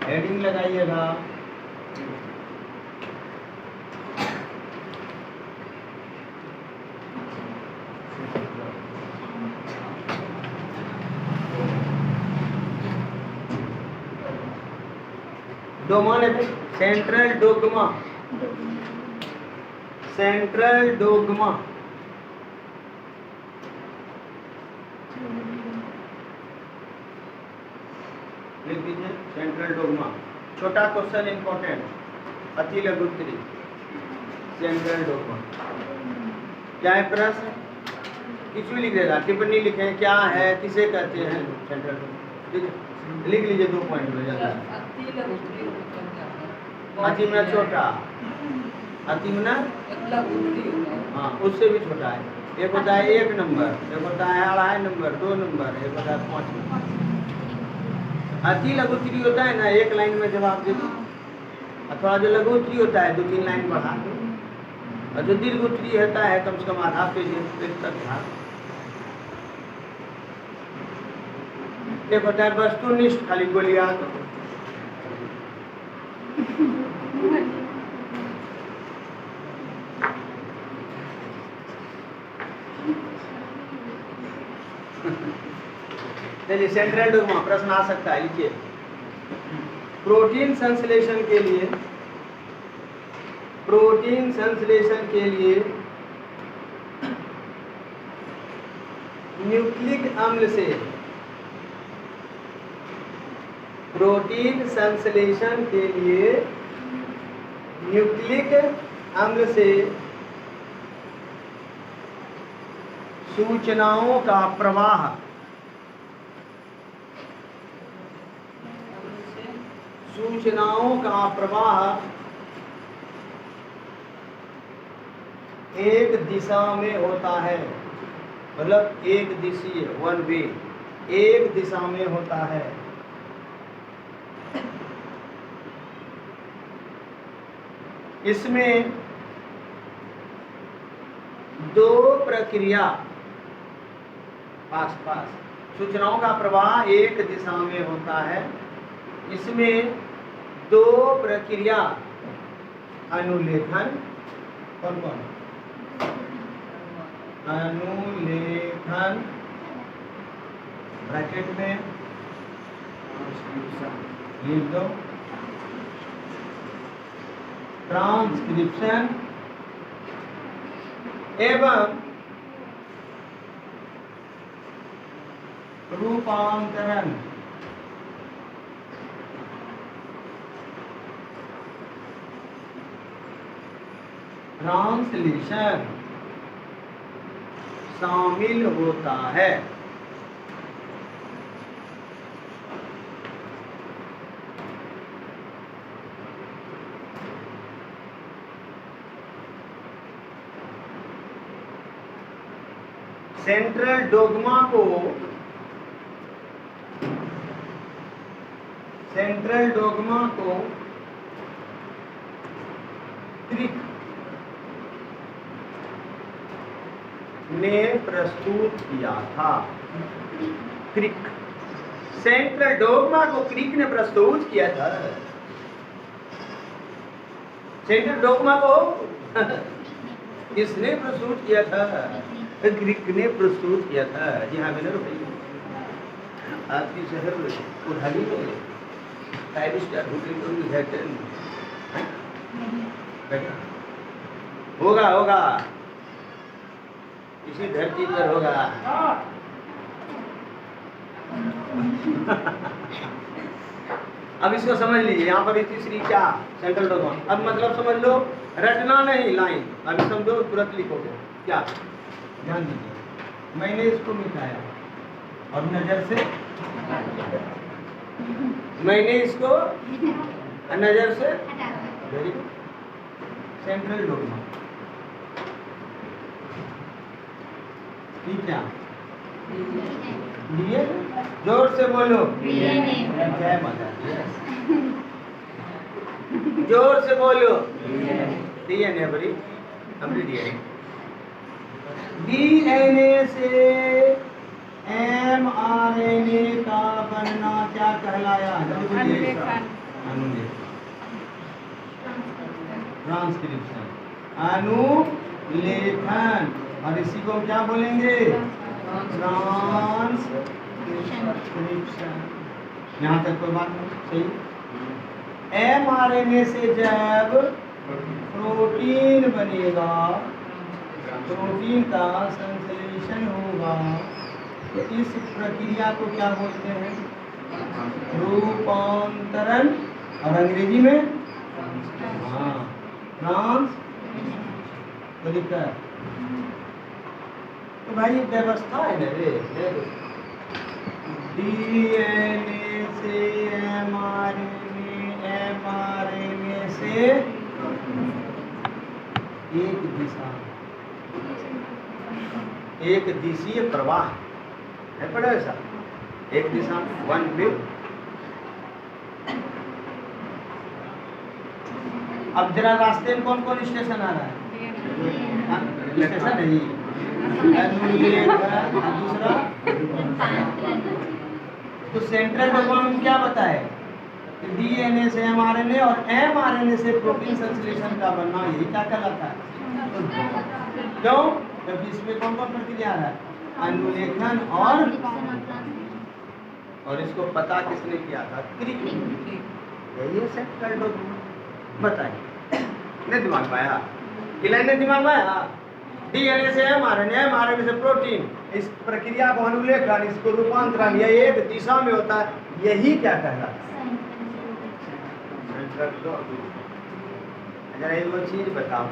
हेडिंग लगाइएगा। डोमा ने सेंट्रल डोगमा, सेंट्रल डोगमा, लिख दीजिए सेंट्रल डोगमा। छोटा क्वेश्चन इंपॉर्टेंट, अति लघु उत्तरी, सेंट्रल डोगमा क्या है प्रश्न, कुछ भी लिख देगा, टिप्पणी लिखें, क्या है, किसे कहते हैं सेंट्रल डोगमा, लिख लीजिए 2 पॉइंट में ज्यादा। अति में छोटा, अति में ना, हाँ उससे भी छोटा है, एक होता है 1 नंबर, एक होता है 2.5 नंबर, 2 नंबर, एक होता है 5 नंबर। अति लघु उत्तरी होता है ना, 1 लाइन में जवाब दे दो, थोड़ा जो लघु उत्तरी होता है 2-3 लाइन बढ़ा दो, और जो दीर्घ उत्तरीय होता है कम से कम आधा पेज तक था। एक होता है वस्तुनिष्ठ, खाली गोलियां। चलिए सेंट्रल डोग्मा प्रश्न आ सकता है, लिखिए। प्रोटीन संश्लेषण के लिए न्यूक्लिक अम्ल से सूचनाओं का प्रवाह एक दिशा में होता है, मतलब एक दिशीय, वन वे, एक दिशा में होता है। इसमें दो प्रक्रिया सूचनाओं का प्रवाह एक दिशा में होता है। इसमें दो प्रक्रिया अनुलेखन, कौन अनुलेखन ब्रैकेट में लिख दो, ट्रांसक्रिप्शन एवं रूपांतरण ट्रांसलेशन शामिल होता है। सेंट्रल डोग्मा को क्रिक ने प्रस्तुत किया था। सेंट्रल डोग्मा को क्रिक ने प्रस्तुत किया था। सेंट्रल डोग्मा को किसने प्रस्तुत किया था? क्रिक ने प्रस्तुत किया था। जी हाँ मैंने आपकी शहर उठाली में 5 स्टार होटल होगा इसी धरती पर होगा। अब इसको समझ लीजिए, यहाँ पर तीसरी क्या सेंट्रल डोग्मा। अब मतलब समझ लो, रटना नहीं लाइन, अभी समझो तुरंत लिखोगे। क्या ध्यान दीजिए, मैंने इसको मिटाया और नजर से मैंने इसको नजर से वेरी गुड। सेंट्रल डोग्मा ठीक है, लिए जोर से बोलो, जय माता दी, जोर से बोलो। डीएनए बड़ी कंप्लीट डीएनए से एमआरएनए का बनना क्या कहलाया? ट्रांसक्रिप्शन, अनुलेखन। और इसी को क्या बोलेंगे? ट्रांसक्रिप्शन। यहाँ तक कोई बात नहीं? सही। एमआरएनए से जब प्रोटीन बनेगा, प्रोटीन का संश्लेषण होगा, तो इस प्रक्रिया को क्या बोलते हैं? रूपांतरण। और अंग्रेजी में ट्रांस। तो भाई व्यवस्था है ना रे, डीएनए से एमआरएनए, एमआरएनए से एक दिशीय प्रवाह है, पड़ा ऐसा एक दिशा, वन वे। अब जरा रास्ते में कौन कौन स्टेशन आ रहा है? ऐसा नहीं, दूसरा तो सेंट्रल डोग्मा में क्या बताए, डीएनए से एमआरएनए और एमआरएनए से प्रोटीन संश्लेषण का बनना, यही क्या कहलाता है। क्यों? क्योंकि इसमें कौन कौन प्रक्रिया है, अनुलेखन और इसको पता किसने किया था, क्रिक। यही है सेंट्रल डोग्मा। बताइए, नहीं दिमाग में आया, नहीं दिमाग में आया। डीएनए से एमआरएनए, एमआरएनए से प्रोटीन, इस प्रक्रिया को अनुलेखन, इसको रूपांतरण, यह एक दिशा में होता है, यही क्या कहलाता है। अगर एक वो चीज बताओ,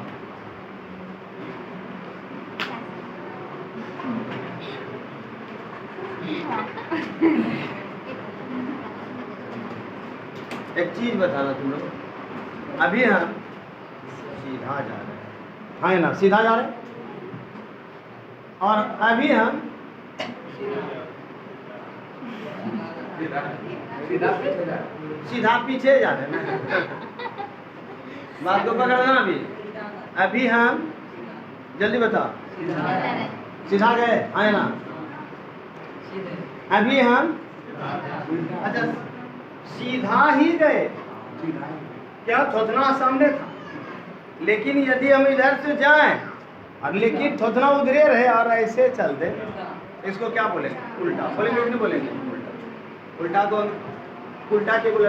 एक चीज बताना तुम लोग, अभी हम सीधा जा रहे हैं, हाँ ना, सीधा जा रहे हैं, और अभी हम सीधा पीछे जा रहे हैं। बात को पकड़ना। अभी हम जल्दी बताओ, सीधा गए, हाँ ना। अभी हम अच्छा सीधा ही गए, क्या थोथना सामने था, लेकिन यदि हम इधर से जाएं और लेकिन थोथना उधरे रहे और ऐसे चल दे, इसको क्या बोलेंगे, उल्टा बोलेंगे कि नहीं बोलेंगे। उल्टा को उल्टा के बोले,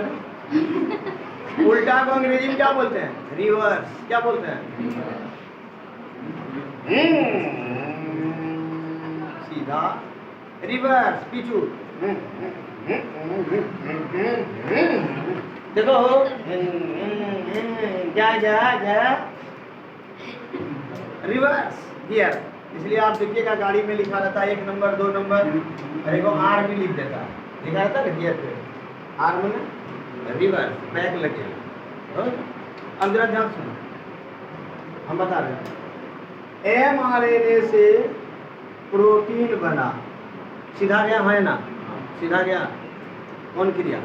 उल्टा को अंग्रेजी में क्या बोलते हैं, रिवर्स। क्या बोलते हैं, सीधा, रिवर्स, पीछू। देखो जा रिवर्स गियर। इसलिए आप देखिएगा गाड़ी में लिखा रहता है 1 नंबर 2 नंबर, अरे को आर भी लिख देता है, लिखा रहता है गियर पे, आर में रिवर्स, बैक लगे। अब जरा ध्यान सुनो, हम बता रहे हैं एमआरएनए से प्रोटीन बना, सीधा गया है ना, सीधा गया, कौन क्रिया,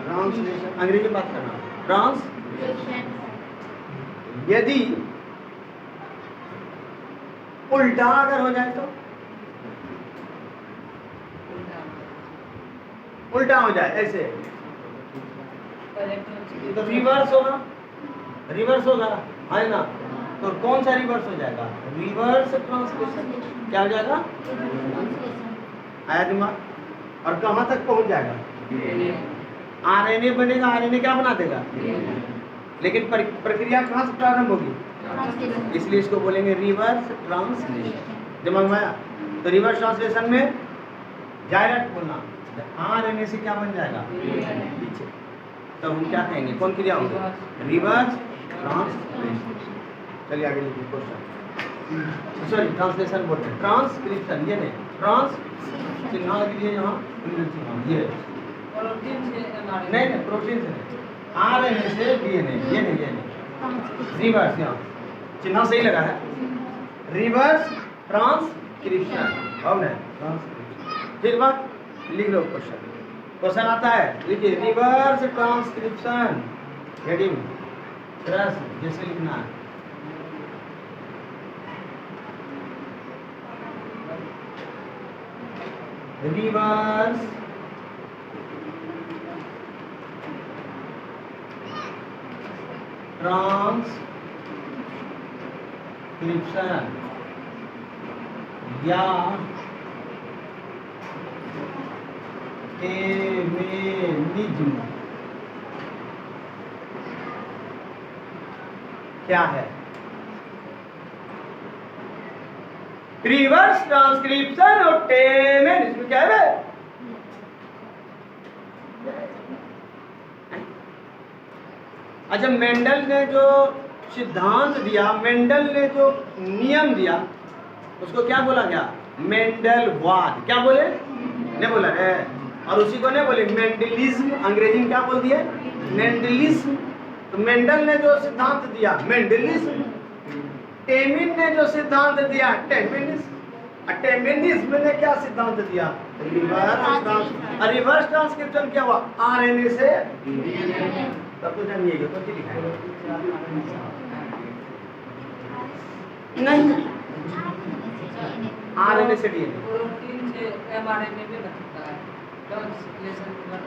ट्रांसलेशन। अंग्रेजी में बात करना, ट्रांसलेशन। यदि उल्टा अगर हो जाए तो, उल्टा हो जाए ऐसे तो रिवर्स होगा, रिवर्स होगा, है ना। तो कौन सा रिवर्स हो जाएगा, रिवर्स ट्रांसलेशन। क्या हो जाएगा, आया दिमाग। और कहां तक पहुंच जाएगा, आरएनए बनेगा, आरएनए क्या बना देगा, लेकिन प्रक्रिया कहां से प्रारंभ होगी, इसलिए इसको बोलेंगे रिवर्स ट्रांसलेशन। दिमाग में आया। तो रिवर्स ट्रांसलेशन में डायरेक्ट बोलना, आरएनए से क्या बन जाएगा, पीछे। तो हम क्या कहेंगे, कौन क्रिया होगी, रिवर्स ट्रांसलेशन। चलिए आगे लिखिए क्वेश्चन, सॉरी ट्रांसलेशन बोलते हैं, ट्रांसक्रिप्शन ये नहीं, ट्रांस चिन्ह लग दिए यहाँ, ये नहीं प्रोटीन से नहीं, आरएनए से डीएनए, ये नहीं, रिवर्स, यहाँ चिन्ह सही लगा है, रिवर्स ट्रांसक्रिप्शन। अब नहीं ट्रांसक्रिप्शन, फिर बात लिख लो क्वेश्चन। क्वेश्चन आता है, लिखिए रिवर्स ट्रांसक्रिप्शन, हेडिंग प्रश्न जैसे लिखना है, रिवर्स ट्रांसक्रिप्शन या एमेनिज्म क्या है। रिवर्स ट्रांसक्रिप्शन और टेमेनिज्म क्या है। अच्छा, मेंडल ने जो सिद्धांत दिया, मेंडल ने जो नियम दिया, उसको क्या बोला गया, मेंडलवाद। क्या बोले, नहीं बोला है। और उसी को नहीं बोले मेंडलिज्म, अंग्रेजी में क्या बोल दिया, मेंडलिज्म। तो मेंडल ने जो सिद्धांत दिया मेंडलिज्म, टेमिन ने जो सिद्धांत दिया टेमिनिज्म, टेमिनिज्म ने क्या सिद्धांत दिया, रिवर्स ट्रांसक्रिप्शन। क्या हुआ, आरएनए से तब तो जानिएगा, तो लिखा है नहीं, आरएनए से डीएनए। प्रोटीन से एमआरएनए में बनता है, ट्रांसलेशन के बाद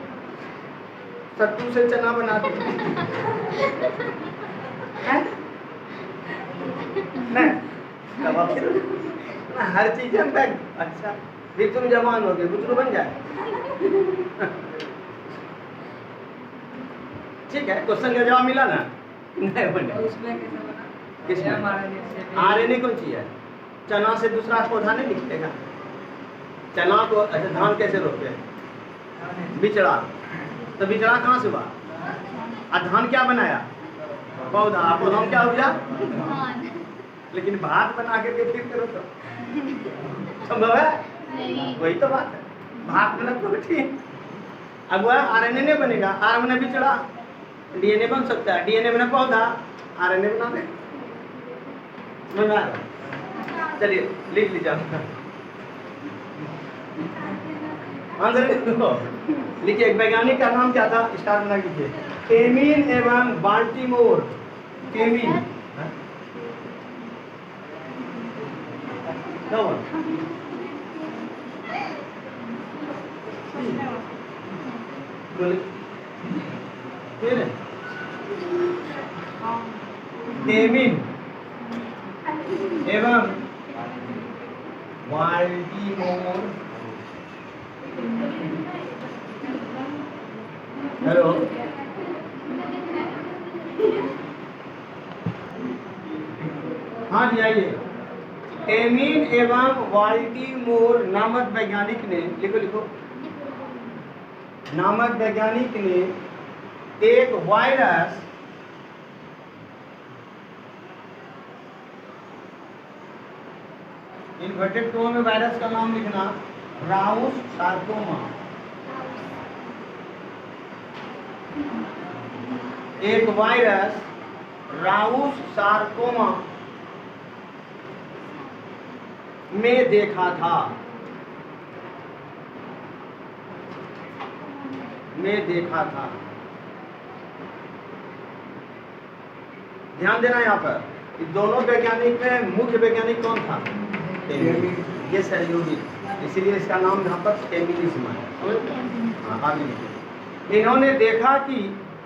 सत्तू से चना बना दो हैं? नहीं, कबाब से ना, हर चीज जनता। अच्छा, फिर तुम जवान हो गए, बुजुर्ग बन जाए। ठीक है, क्वेश्चन का जवाब मिला ना? नहीं बने। तो उसमें कैसे बना? किसमें? एमआरएनए से। आरएनए कौन चीज है? चना से दूसरा पौधा नहीं निकलेगा। चना को अच्छा, धान कैसे रोपते हैं? बिचड़ा। तो बिचड़ा कहाँ से हुआ? और धान क्या बनाया? पौधा। पौधा में क्या हुआ? लेकिन भात बना के फिर करो तो संभव है? वही तो बात है, भात में प्रोटीन। अब वह आरएनए नहीं बनेगा, आरएनए बिचड़ा, डीएनए बन सकता है, डीएनए बना पौधा, आरएनए बना दे। समझ में आ रहा? चलिए लिख लीजिए आंसर लिखिए। एक वैज्ञानिक का नाम क्या था? स्टार बना लीजिए। एमिन एवं बाल्टीमोर। एमिन एमिन एवं बाल्टीमोर। हेलो, हाँ जी आइए। एमिन एवं बाल्टीमोर नामक वैज्ञानिक ने, लिखो लिखो, नामक वैज्ञानिक ने एक वायरस इन्वर्टेड कॉमा में वायरस का नाम लिखना, राउस सार्कोमा। एक वायरस राउस सार्कोमा में देखा था, में देखा था। ध्यान देना यहाँ पर, इस दोनों वैज्ञानिक में मुख्य वैज्ञानिक कौन था? ये सहयोगी, इसीलिए इसका नाम यहाँ पर एमिनिज्म है। हाँ, आगे लिखो। इन्होंने देखा कि,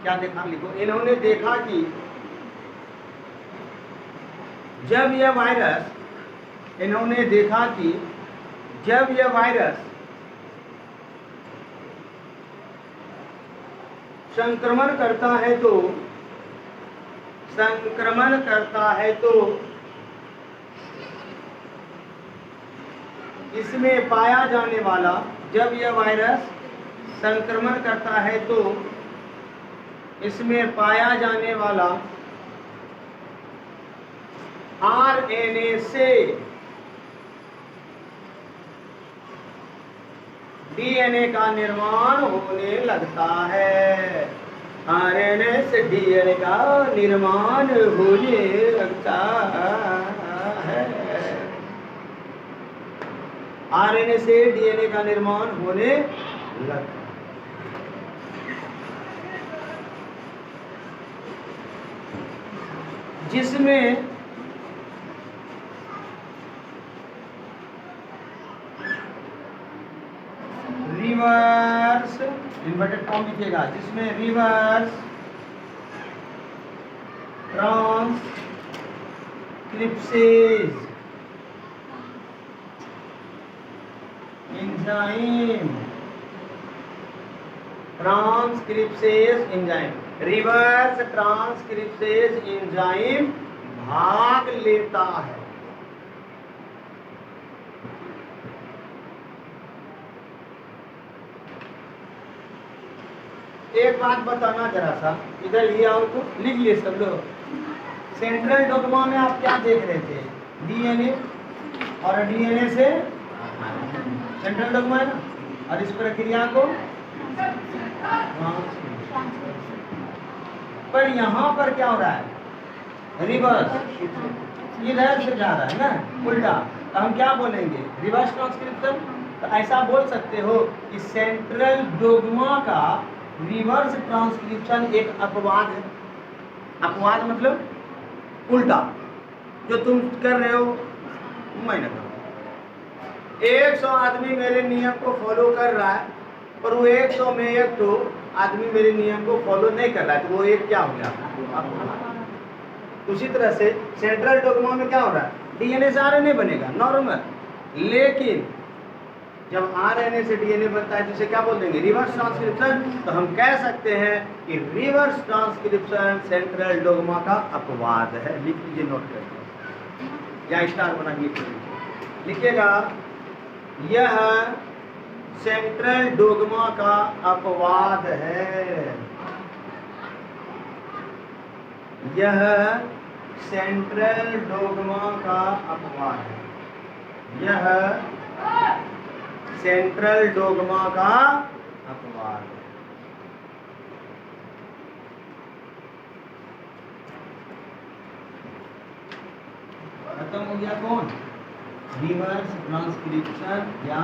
क्या देखा? लिखो, इन्होंने देखा कि जब यह वायरस, इन्होंने देखा कि जब यह वायरस संक्रमण करता है तो, संक्रमण करता है तो इसमें पाया जाने वाला, जब यह वायरस संक्रमण करता है तो इसमें पाया जाने वाला आरएनए से डीएनए का निर्माण होने लगता है। आरएनए से डीएनए का निर्माण होने लगता है। आरएनए से डीएनए का निर्माण होने लगता है। जिसमें रिवर्स, इन्वर्टेड फॉर्म लिखिएगा, जिसमें reverse transcriptase enzyme, transcriptase enzyme, reverse transcriptase enzyme भाग लेता है। एक बात बताना जरा सा, इधर लिए आओ तो लिख लिए सब लोग। सेंट्रल डोग्मा में आप क्या देख रहे थे? डीएनए, और डीएनए से सेंट्रल डोग्मा है ना, और इस प्रक्रिया को पर यहाँ पर क्या हो रहा है? रिवर्स, इधर से जा रहा है ना, उल्टा। तो हम क्या बोलेंगे? Reverse transcription. तो ऐसा बोल सकते हो कि सेंट्रल डोग्मा का रिवर्स ट्रांसक्रिप्शन एक अपवाद है। अपवाद मतलब उल्टा, जो तुम कर रहे हो मैं न करूँ। 100 आदमी मेरे नियम को फॉलो कर रहा है, पर वो 100 में एक तो आदमी मेरे नियम को फॉलो नहीं कर रहा है, तो वो एक क्या हो गया। उसी तरह से सेंट्रल डोग्मा में क्या हो रहा है, डीएनए से आरएनए बनेगा नॉर्मल, लेकिन जब आरएनए से डीएनए बनता है तो इसे क्या बोल देंगे, रिवर्स ट्रांसक्रिप्शन। तो हम कह सकते हैं कि रिवर्स ट्रांसक्रिप्शन सेंट्रल डोग्मा का अपवाद है। लिख लीजिए, नोट कर या स्टार बना के लिख लीजिए, लिखिएगा यह सेंट्रल डोग्मा का अपवाद है। यह सेंट्रल डोग्मा का अपवाद है। यह सेंट्रल डोग्मा का अपवाद है। खत्म हो गया कौन, रिवर्स ट्रांसक्रिप्शन या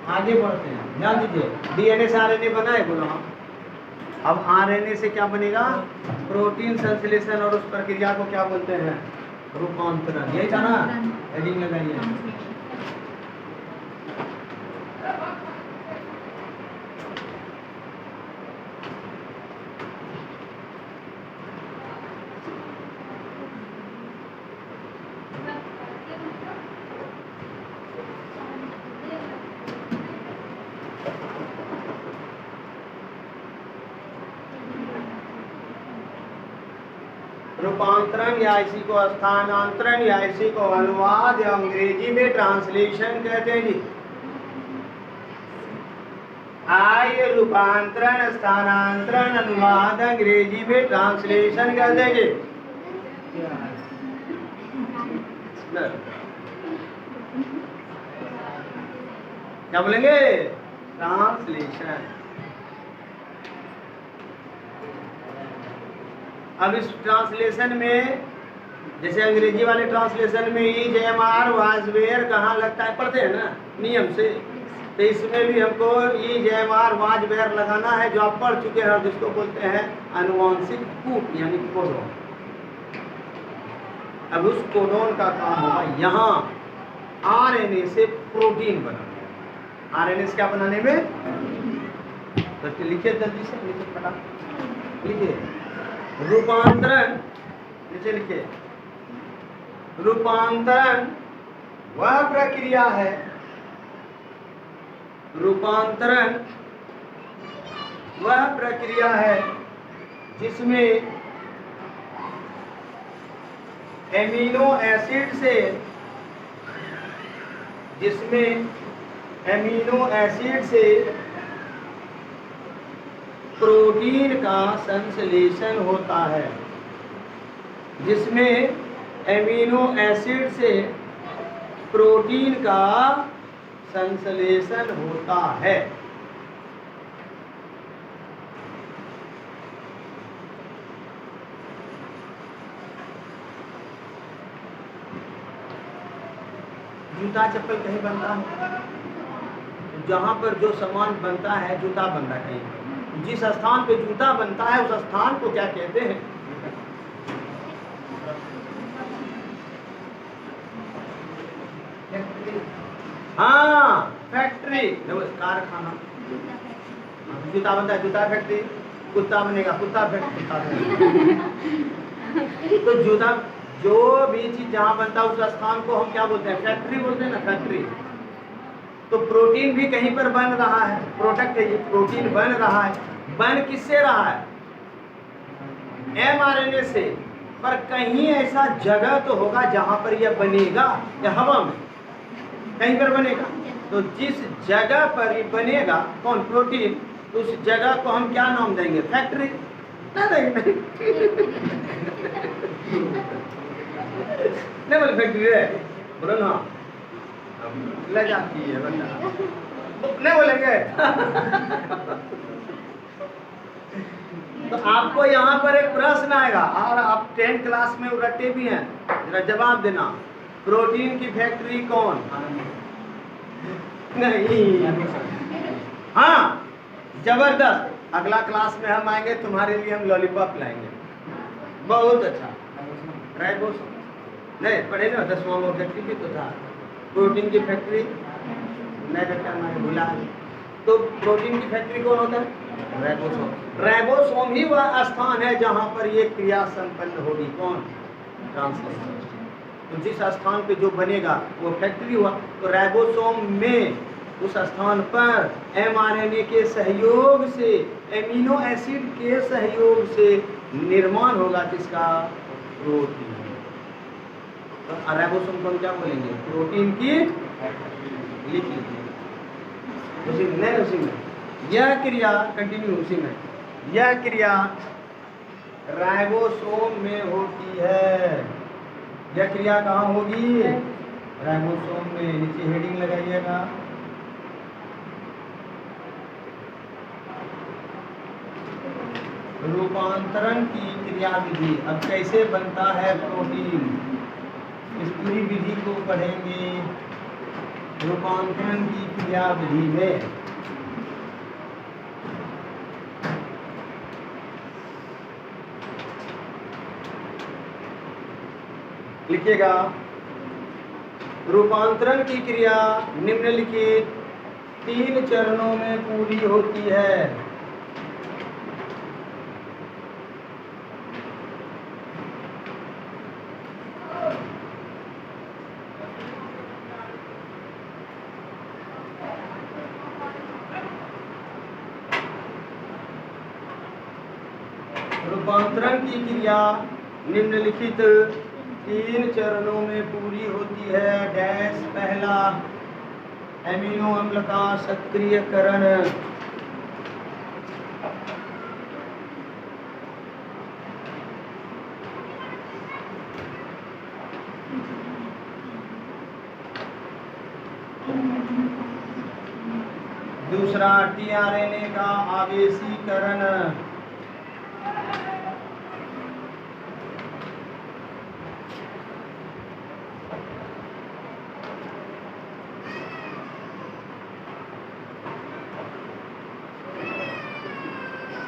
आगे बढ़ते हैं, ध्यान दीजिए। डीएनए से आरएनए बना है, बोलो हाँ। अब आरएनए से क्या बनेगा, प्रोटीन संश्लेषण, और उस प्रक्रिया को क्या बोलते हैं, रूपांतरण। यही था ना, हेडिंग लगाइए। रूपांतरण या इसी को स्थानांतरण या इसी को अनुवाद या अंग्रेजी में ट्रांसलेशन कहते हैं जी। आइए, रूपांतरण, स्थानांतरण, अनुवाद, अंग्रेजी में ट्रांसलेशन कहते हैं जी। क्या बोलेंगे, ट्रांसलेशन। अब इस ट्रांसलेशन में, जैसे अंग्रेजी वाले ट्रांसलेशन में ई जेम आर वाज वेयर कहाँ लगता है, पढ़ते हैं ना नियम से, तो इसमें भी हमको ई जेम आर वाज वेयर लगाना है, जो आप पढ़ चुके हैं, जिसको बोलते हैं अनुवांशिक कूट यानी कोडोन। अब उस कोडोन का काम होगा यहाँ आरएनए से प्रोटीन बनाने। आरएनए से क्या बनाने में, तो लिखिए जल्दी से, लिखिए फटा, लिखिए रूपांतरण, नीचे लिखिए। रूपांतरण वह प्रक्रिया है, रूपांतरण वह प्रक्रिया है जिसमें एमिनो एसिड से, प्रोटीन का संश्लेषण होता है, जिसमें एमिनो एसिड से प्रोटीन का संश्लेषण होता है। जूता चप्पल कहीं बनता है, जहाँ पर जो सामान बनता है, जूता बनता है कहीं, जिस स्थान पे जूता बनता है उस स्थान को क्या कहते हैं, हाँ फैक्ट्री, कारखाना। जूता बनता है, जूता फैक्ट्री। कुत्ता बनेगा, कुत्ता फैक्ट्री। तो जूता, जो भी चीज जहाँ बनता है उस स्थान को हम क्या बोलते हैं, फैक्ट्री बोलते हैं ना, फैक्ट्री। तो प्रोटीन भी कहीं पर बन रहा है, प्रोडक्ट है ये, प्रोटीन बन रहा है। बन किससे रहा है, mRNA से, पर कहीं ऐसा जगह तो होगा जहां पर यह बनेगा, या हवा में कहीं पर बनेगा। तो जिस जगह पर ये बनेगा कौन, प्रोटीन, तो उस जगह को हम क्या नाम देंगे, फैक्ट्री। नहीं बोले फैक्ट्री है, बोलो ना, ले जाती है बंदा, नहीं बोलेंगे। तो आपको यहाँ पर एक प्रश्न आएगा, और आप 10th क्लास में रटे भी हैं, जरा जवाब देना। प्रोटीन की फैक्ट्री कौन, नहीं, हाँ जबरदस्त, अगला क्लास में हम आएंगे, तुम्हारे लिए हम लॉलीपॉप लाएंगे। बहुत अच्छा। राइबोसोम नहीं पढ़े ना, 10वां ऑब्जेक्टिव भी तो था। प्रोटीन की फैक्ट्री नहीं बेटा, हमारे भुला। तो प्रोटीन की फैक्ट्री कौन होता है? राइबोसोम। राइबोसोम ही वह स्थान है जहां पर ये क्रिया संपन्न होगी। कौन? ट्रांसलेशन। तो जिस स्थान पे जो बनेगा वो फैक्ट्री हुआ। तो राइबोसोम में उस स्थान पर mRNA के सहयोग से, एमिनो एसिड के सहयोग से निर्माण होगा किसका? प्रोटीन। तो राइबोसोम को हम क्या बोलेंगे? प्रोटीन की लिख लीजिए उसी नहीं, उसी में यह क्रिया कंटिन्यू, उसी में यह क्रिया राइबोसोम में होती है। यह क्रिया कहाँ होगी? राइबोसोम में। नीचे हेडिंग लगाइएगा। रूपांतरण की क्रिया विधि। अब कैसे बनता है प्रोटीन, इस पूरी विधि को पढ़ेंगे रूपांतरण की क्रिया विधि में। लिखिएगा, रूपांतरण की क्रिया निम्नलिखित 3 चरणों में पूरी होती है। रूपांतरण की क्रिया निम्नलिखित 3 चरणों में पूरी होती है। डैश पहला, एमिनो अम्ल का सक्रियकरण। दूसरा, टीआरएनए का आवेशीकरण।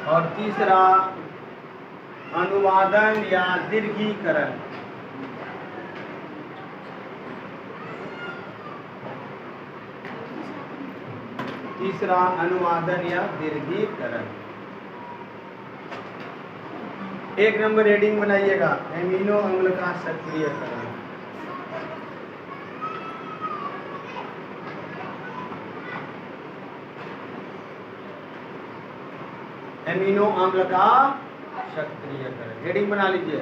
और तीसरा, अनुवादन या दीर्घीकरण। तीसरा, अनुवादन या दीर्घीकरण। 1 नंबर हेडिंग बनाइएगा, एमिनो अम्ल का सक्रियकरण। एमिनो अम्ल का सक्रियकरण हेडिंग बना लीजिए।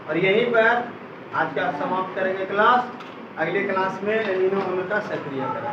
और यहीं पर आज का समाप्त करेंगे क्लास। अगले क्लास में एमिनो अम्ल का सक्रियकरण।